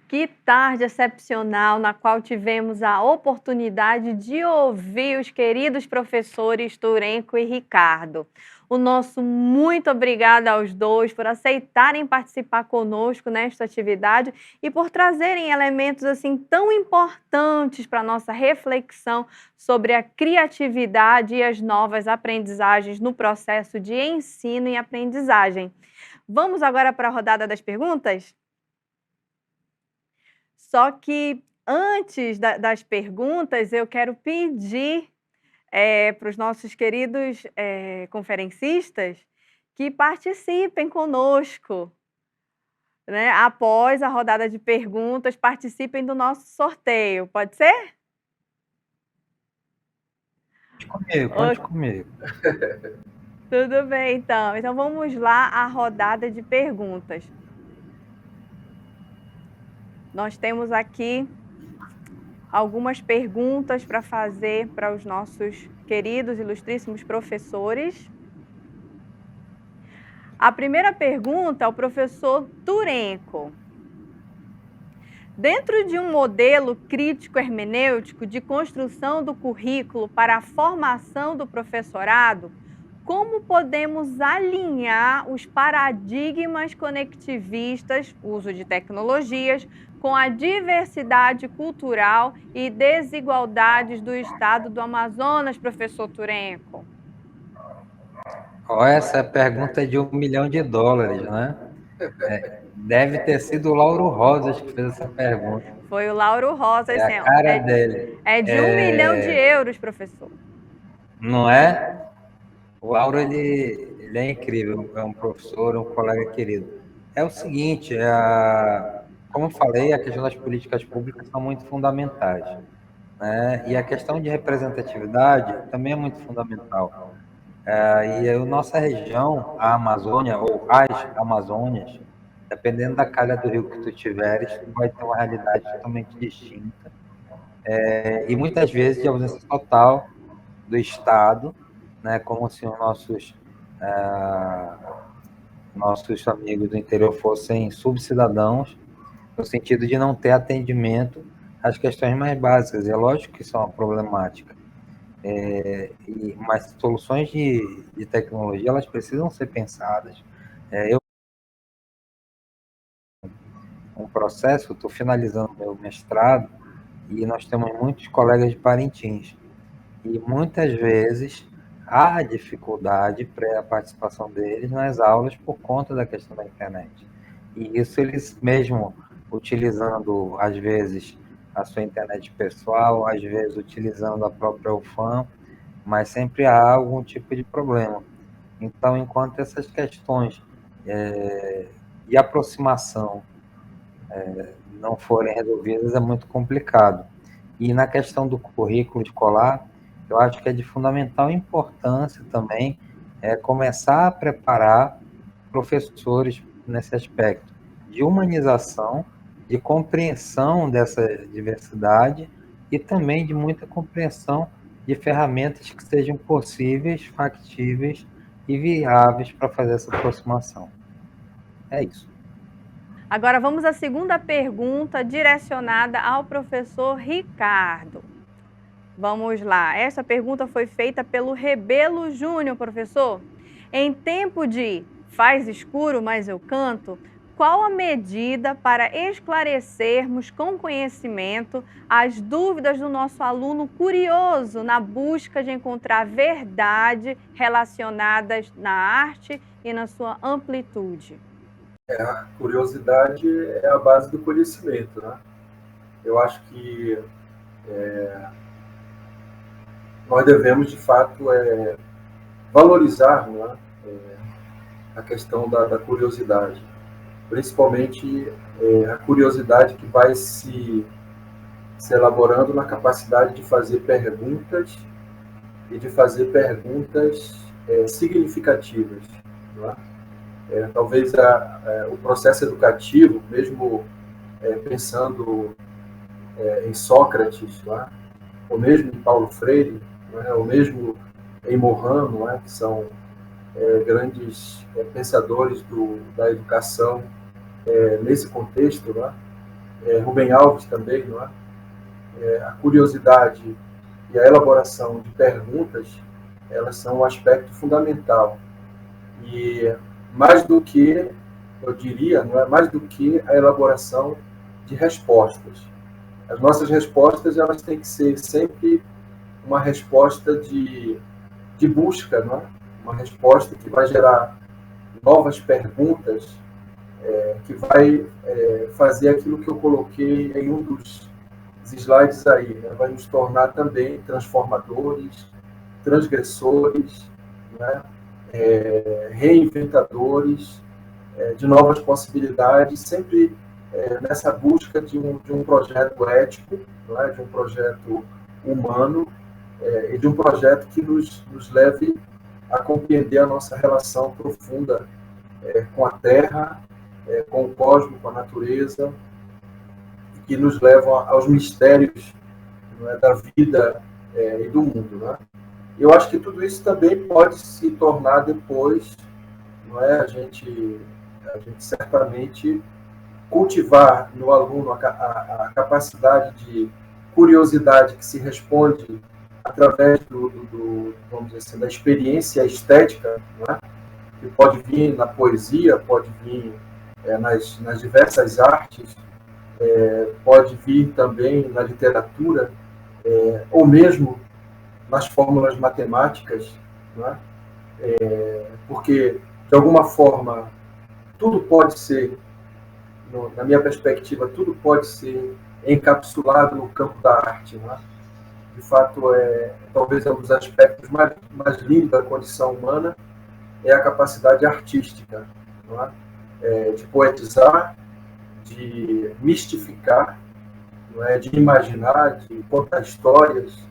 Que tarde excepcional na qual tivemos a oportunidade de ouvir os queridos professores Turenco e Ricardo. O nosso muito obrigada aos dois por aceitarem participar conosco nesta atividade e por trazerem elementos assim tão importantes para a nossa reflexão sobre a criatividade e as novas aprendizagens no processo de ensino e aprendizagem. Vamos agora para a rodada das perguntas? Só que antes das perguntas, eu quero pedir para os nossos queridos conferencistas que participem conosco, né? Após a rodada de perguntas, participem do nosso sorteio. Pode ser?
Conte comigo.
Tudo bem, então. Então vamos lá à rodada de perguntas. Nós temos aqui algumas perguntas para fazer para os nossos queridos, ilustríssimos professores. A primeira pergunta é o professor Turenco. Dentro de um modelo crítico hermenêutico de construção do currículo para a formação do professorado, como podemos alinhar os paradigmas conectivistas, uso de tecnologias, com a diversidade cultural e desigualdades do estado do Amazonas, professor Turenco?
Essa pergunta é de $1 milhão, né? Deve ter sido o Lauro Rosas que fez essa pergunta.
Foi o Lauro Rosas,
a cara dele.
É de €1 milhão, professor.
Não é? O Lauro, ele é incrível, é um professor, um colega querido. É o seguinte, como eu falei, a questão das políticas públicas são muito fundamentais, né? E a questão de representatividade também é muito fundamental. E a nossa região, a Amazônia, ou as Amazônias, dependendo da calha do rio que tu tiveres, tu vai ter uma realidade totalmente distinta. E muitas vezes de ausência total do Estado, né, como se os nossos amigos do interior fossem subcidadãos, no sentido de não ter atendimento às questões mais básicas. É lógico que isso é uma problemática. Mas soluções de tecnologia, elas precisam ser pensadas. Um processo, estou finalizando meu mestrado, e nós temos muitos colegas de Parintins. E muitas vezes há dificuldade para a participação deles nas aulas por conta da questão da internet. E isso eles mesmo utilizando, às vezes, a sua internet pessoal, às vezes utilizando a própria UFAM, mas sempre há algum tipo de problema. Então, enquanto essas questões de aproximação não forem resolvidas, é muito complicado. E na questão do currículo escolar, eu acho que é de fundamental importância também começar a preparar professores nesse aspecto de humanização, de compreensão dessa diversidade e também de muita compreensão de ferramentas que sejam possíveis, factíveis e viáveis para fazer essa aproximação. É isso.
Agora vamos à segunda pergunta direcionada ao professor Ricardo. Vamos lá. Essa pergunta foi feita pelo Rebelo Júnior, professor. Em tempo de faz escuro, mas eu canto, qual a medida para esclarecermos com conhecimento as dúvidas do nosso aluno curioso na busca de encontrar verdade relacionadas na arte e na sua amplitude?
A curiosidade é a base do conhecimento, né? Eu acho que nós devemos, de fato, valorizar, né, a questão da curiosidade. Principalmente a curiosidade que vai se elaborando na capacidade de fazer perguntas e de fazer perguntas significativas, não é? Talvez o processo educativo, mesmo pensando em Sócrates, não é? Ou mesmo em Paulo Freire, não é? Ou mesmo em Morin, não é? Que são grandes pensadores da educação nesse contexto, não é? Rubem Alves também, não é? A curiosidade e a elaboração de perguntas, elas são um aspecto fundamental. E mais do que, eu diria, não é mais do que a elaboração de respostas. As nossas respostas, elas têm que ser sempre uma resposta de busca, não é? Uma resposta que vai gerar novas perguntas, que vai fazer aquilo que eu coloquei em um dos slides aí, né? Vai nos tornar também transformadores, transgressores, né? Reinventadores de novas possibilidades, sempre nessa busca de um projeto ético, não é? De um projeto humano, e de um projeto que nos leve a compreender a nossa relação profunda com a Terra, com o cosmos, com a natureza, que nos levam aos mistérios, não é? Da vida e do mundo, não é? Eu acho que tudo isso também pode se tornar depois, não é? A gente certamente cultivar no aluno a capacidade de curiosidade que se responde através vamos dizer assim, da experiência estética, não é? Que pode vir na poesia, pode vir nas diversas artes, pode vir também na literatura, ou mesmo nas fórmulas matemáticas, não é? Porque, de alguma forma, tudo pode ser, na minha perspectiva, tudo pode ser encapsulado no campo da arte, não é? De fato, talvez um dos aspectos mais lindos da condição humana é a capacidade artística, não é? De poetizar, de mistificar, não é? De imaginar, de contar histórias,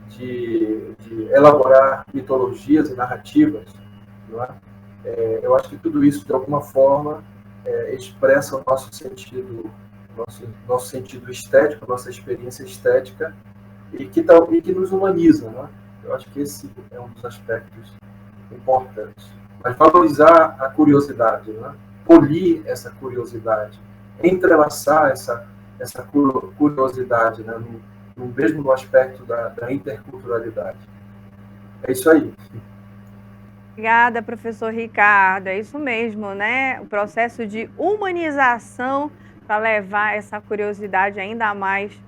de elaborar mitologias e narrativas, não é? Eu acho que tudo isso, de alguma forma, expressa o nosso sentido, nosso sentido estético, nossa experiência estética, e que nos humaniza, não é? Eu acho que esse é um dos aspectos importantes. Mas valorizar a curiosidade, não é? Polir essa curiosidade, entrelaçar essa curiosidade, né? Mesmo no aspecto da interculturalidade. É isso aí.
Obrigada, professor Ricardo. É isso mesmo, né? O processo de humanização para levar essa curiosidade ainda mais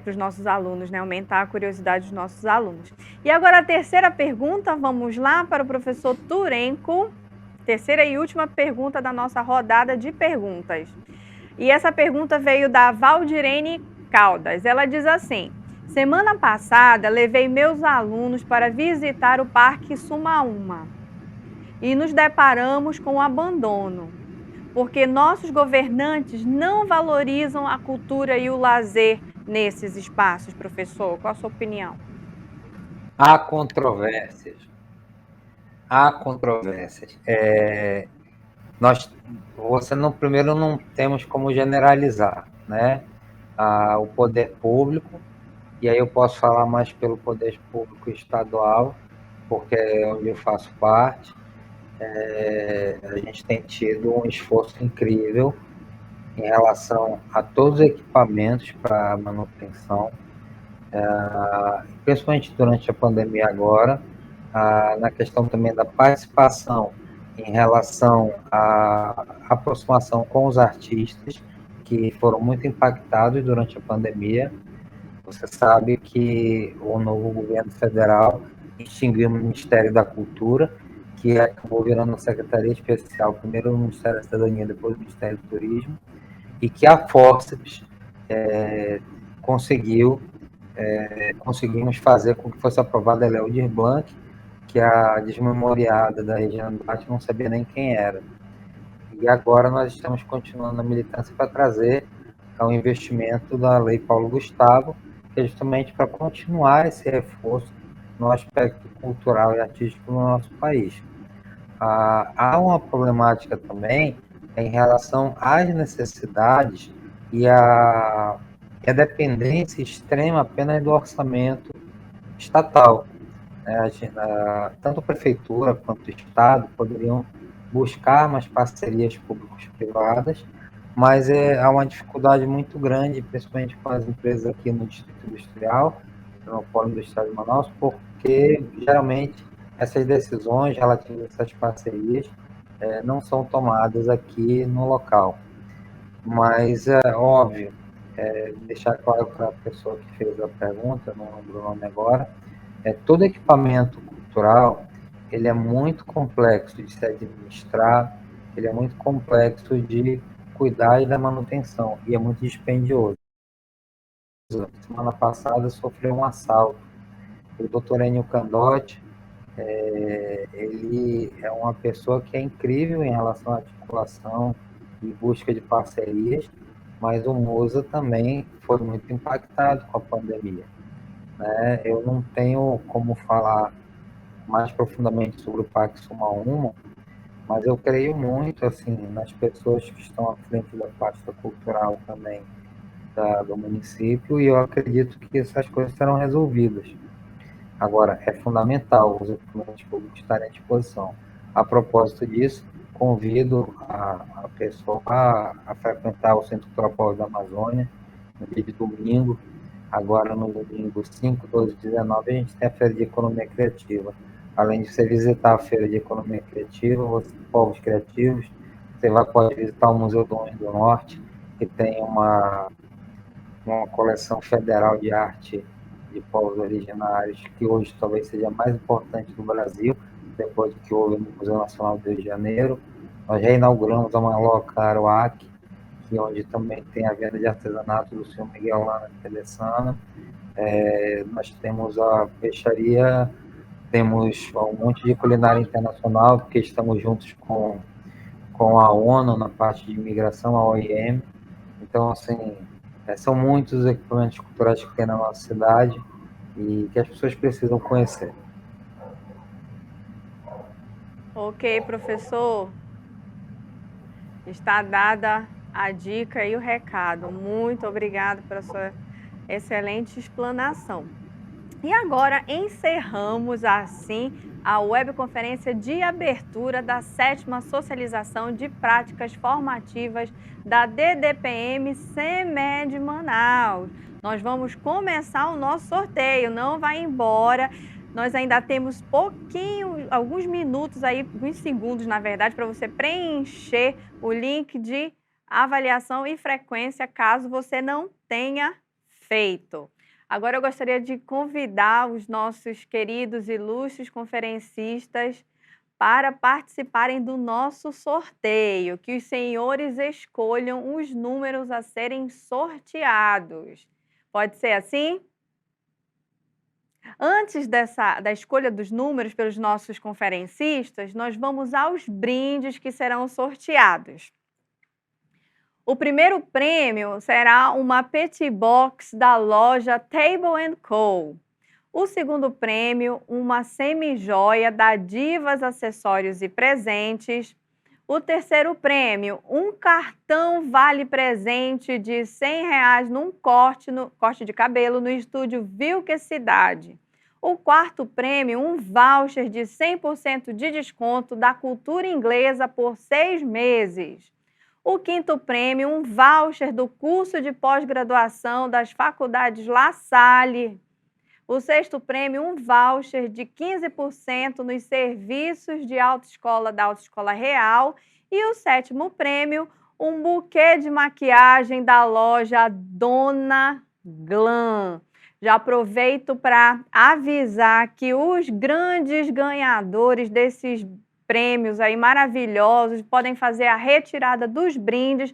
para os nossos alunos, né? Aumentar a curiosidade dos nossos alunos. E agora a terceira pergunta, vamos lá para o professor Turenco. Terceira e última pergunta da nossa rodada de perguntas. E essa pergunta veio da Valdirene Caldas. Ela diz assim: semana passada levei meus alunos para visitar o Parque Sumaúma e nos deparamos com o abandono, porque nossos governantes não valorizam a cultura e o lazer nesses espaços. Professor, qual a sua opinião?
Há controvérsias. Primeiro, não temos como generalizar, né? O poder público, e aí eu posso falar mais pelo poder público estadual, porque é onde eu faço parte. A gente tem tido um esforço incrível em relação a todos os equipamentos para manutenção, principalmente durante a pandemia agora, na questão também da participação em relação à aproximação com os artistas, que foram muito impactados durante a pandemia. Você sabe que o novo governo federal extinguiu o Ministério da Cultura, que acabou virando uma secretaria especial, primeiro o Ministério da Cidadania, depois o Ministério do Turismo, e que a Forceps conseguimos fazer com que fosse aprovada a Lei Aldir Blanc, que a desmemoriada da Regina Duarte não sabia nem quem era. E agora nós estamos continuando a militância para trazer o investimento da Lei Paulo Gustavo, que é justamente para continuar esse reforço no aspecto cultural e artístico no nosso país. Há uma problemática também em relação às necessidades e a dependência extrema apenas do orçamento estatal. Tanto a prefeitura quanto o Estado poderiam buscar mais parcerias públicos-privadas, mas há uma dificuldade muito grande, principalmente com as empresas aqui no Distrito Industrial, no Polo Industrial de Manaus, porque geralmente essas decisões relativas a essas parcerias não são tomadas aqui no local. Mas é óbvio, deixar claro para a pessoa que fez a pergunta, não lembro o nome agora, todo equipamento cultural, ele é muito complexo de se administrar, ele é muito complexo de cuidar e da manutenção, e é muito dispendioso. Semana passada sofreu um assalto. O Dr. Enio Candotti, ele é uma pessoa que é incrível em relação à articulação e busca de parcerias, mas o Moza também foi muito impactado com a pandemia. Eu não tenho como falar mais profundamente sobre o Parque Suma Uma, mas eu creio muito assim, nas pessoas que estão à frente da pasta cultural também do município, e eu acredito que essas coisas serão resolvidas. Agora, é fundamental os equipamentos públicos estarem à disposição. A propósito disso, convido a pessoa a frequentar o Centro Cultural da Amazônia no dia de domingo. Agora, no domingo 5, 12 e 19, a gente tem a Feira de Economia Criativa. Além de você visitar a Feira de Economia Criativa, povos criativos, você pode visitar o Museu do Homem do Norte, que tem uma coleção federal de arte de povos originários, que hoje talvez seja a mais importante do Brasil, depois do que houve no Museu Nacional do Rio de Janeiro. Nós já inauguramos a Maloca Aroac, onde também tem a venda de artesanato do senhor Miguel lá na Telesana. Nós temos a peixaria, temos um monte de culinária internacional, porque estamos juntos com a ONU na parte de imigração, a OIM. Então, assim, são muitos os equipamentos culturais que tem na nossa cidade e que as pessoas precisam conhecer.
Ok, professor. Está dada a dica e o recado. Muito obrigada pela sua excelente explanação. E agora encerramos assim a webconferência de abertura da 7ª Socialização de Práticas Formativas da DDPM CEMED Manaus. Nós vamos começar o nosso sorteio, não vai embora. Nós ainda temos alguns minutos aí, alguns segundos na verdade, para você preencher o link de avaliação e frequência, caso você não tenha feito. Agora eu gostaria de convidar os nossos queridos ilustres conferencistas para participarem do nosso sorteio, que os senhores escolham os números a serem sorteados. Pode ser assim? Antes da escolha dos números pelos nossos conferencistas, nós vamos aos brindes que serão sorteados. O primeiro prêmio será uma Petit Box da loja Table & Co. O segundo prêmio, uma semi-joia da Divas Acessórios e Presentes. O terceiro prêmio, um cartão vale-presente de R$100 num corte de cabelo no estúdio Vilque Cidade. O quarto prêmio, um voucher de 100% de desconto da Cultura Inglesa por 6 meses. O quinto prêmio, um voucher do curso de pós-graduação das faculdades La Salle. O sexto prêmio, um voucher de 15% nos serviços de autoescola da Autoescola Real. E o sétimo prêmio, um buquê de maquiagem da loja Dona Glam. Já aproveito para avisar que os grandes ganhadores desses prêmios aí maravilhosos podem fazer a retirada dos brindes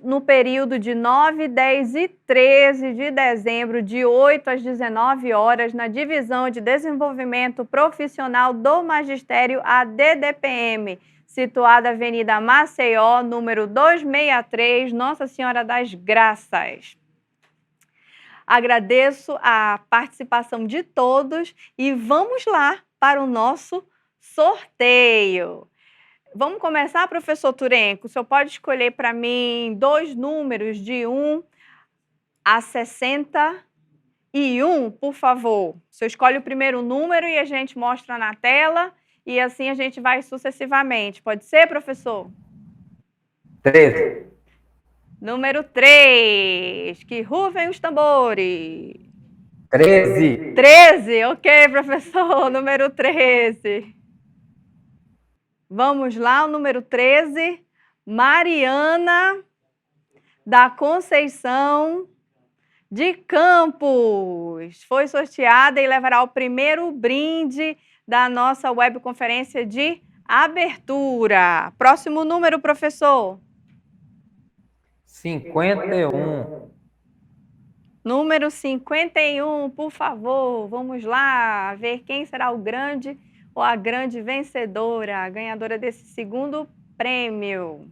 no período de 9, 10 e 13 de dezembro, de 8 às 19 horas, na Divisão de Desenvolvimento Profissional do Magistério, a DDPM, situada na Avenida Maceió, número 263, Nossa Senhora das Graças. Agradeço a participação de todos e vamos lá para o nosso sorteio. Vamos começar, professor Turenco? O senhor pode escolher para mim 2 números de 1 a 61, por favor. O senhor escolhe o primeiro número e a gente mostra na tela e assim a gente vai sucessivamente. Pode ser, professor?
13.
Número 3. Que rufem os tambores.
13.
13, ok, professor. Número 13. Vamos lá, o número 13, Mariana da Conceição de Campos. Foi sorteada e levará o primeiro brinde da nossa webconferência de abertura. Próximo número, professor.
51.
Número 51, por favor. Vamos lá ver quem será o grande ou a grande vencedora, a ganhadora desse segundo prêmio.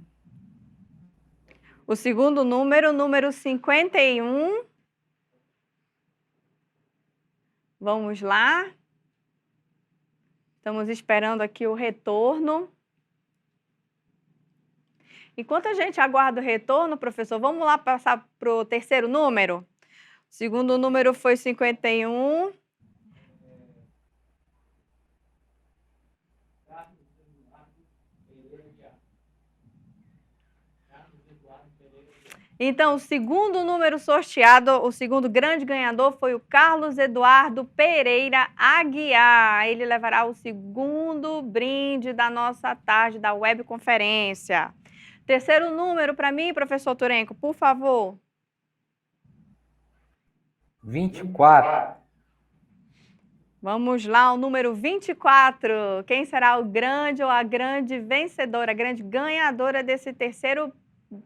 O segundo número, número 51. Vamos lá. Estamos esperando aqui o retorno. Enquanto a gente aguarda o retorno, professor, vamos lá passar para o terceiro número? O segundo número foi 51. Então, o segundo número sorteado, o segundo grande ganhador foi o Carlos Eduardo Pereira Aguiar. Ele levará o segundo brinde da nossa tarde da webconferência. Terceiro número para mim, professor Turenco, por favor.
24.
Vamos lá, o número 24. Quem será o grande ou a grande vencedora, a grande ganhadora desse terceiro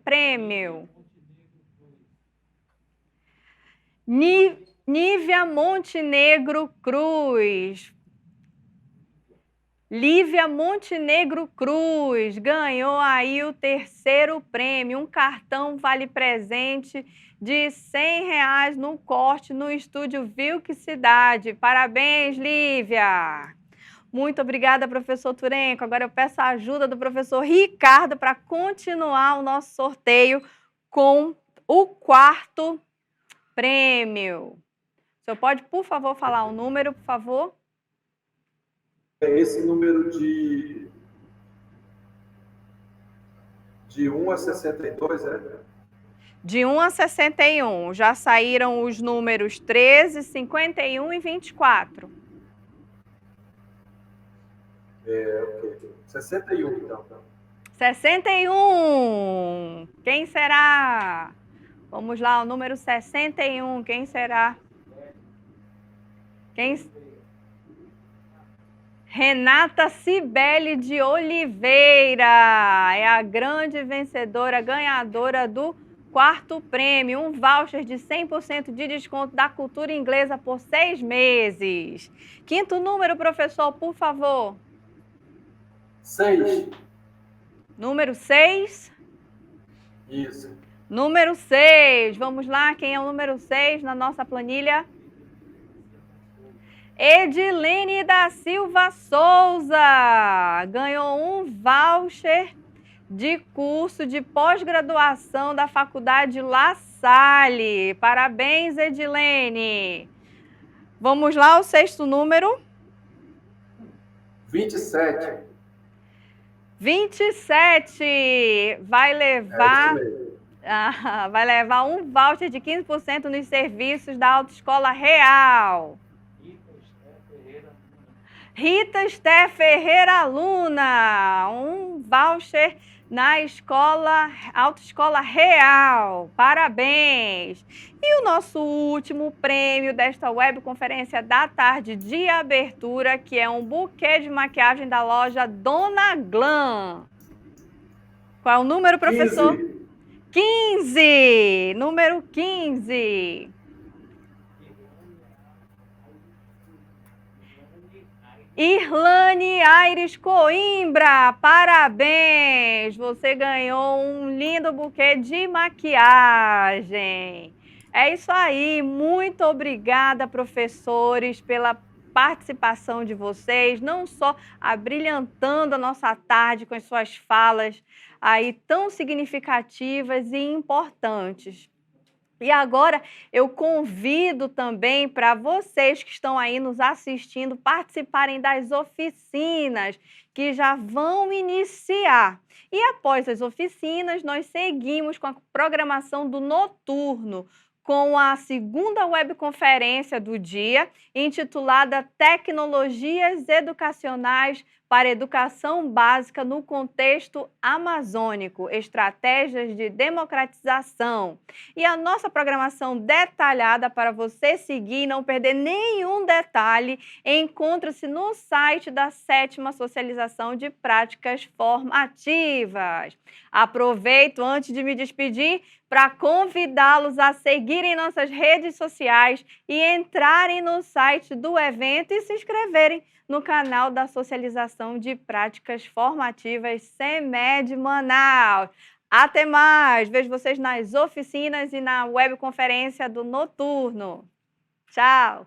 prêmio? Nívia Montenegro Cruz. Lívia Montenegro Cruz ganhou aí o terceiro prêmio, um cartão vale presente de R$100 no corte no Estúdio Vilk Cidade. Parabéns, Lívia! Muito obrigada, professor Turenco. Agora eu peço a ajuda do professor Ricardo para continuar o nosso sorteio com o quarto prêmio. O senhor pode, por favor, falar o número, por favor?
Esse número de 1 a 62, é?
De 1 a 61. Já saíram os números 13, 51 e 24.
Ok. 61, então.
61. Quem será? Vamos lá, o número 61. Quem será? Renata Cibele de Oliveira é a grande vencedora, ganhadora do quarto prêmio, um voucher de 100% de desconto da cultura inglesa por 6 meses. Quinto número, professor, por favor.
6.
Número 6.
Isso.
Número 6. Vamos lá, quem é o número 6 na nossa planilha? Edilene da Silva Souza ganhou um voucher de curso de pós-graduação da Faculdade La Salle. Parabéns, Edilene. Vamos lá, o sexto número.
27.
27 vai levar um voucher de 15% nos serviços da Autoescola Real. Rita Esté Ferreira Luna, um voucher na Autoescola Real. Parabéns! E o nosso último prêmio desta webconferência da tarde de abertura, que é um buquê de maquiagem da loja Dona Glam. Qual é o número, professor? 15! Número 15. Irlane Aires Coimbra, parabéns! Você ganhou um lindo buquê de maquiagem. É isso aí, muito obrigada, professores, pela participação de vocês, não só abrilhantando a nossa tarde com as suas falas aí tão significativas e importantes. E agora eu convido também para vocês que estão aí nos assistindo participarem das oficinas que já vão iniciar. E após as oficinas, nós seguimos com a programação do noturno, com a segunda webconferência do dia, intitulada Tecnologias Educacionais para Educação Básica no Contexto Amazônico, Estratégias de Democratização. E a nossa programação detalhada para você seguir e não perder nenhum detalhe encontra-se no site da 7ª Socialização de Práticas Formativas. Aproveito, antes de me despedir, para convidá-los a seguirem nossas redes sociais e entrarem no site do evento e se inscreverem no canal da Socialização de Práticas Formativas CEMED Manaus. Até mais! Vejo vocês nas oficinas e na webconferência do Noturno. Tchau!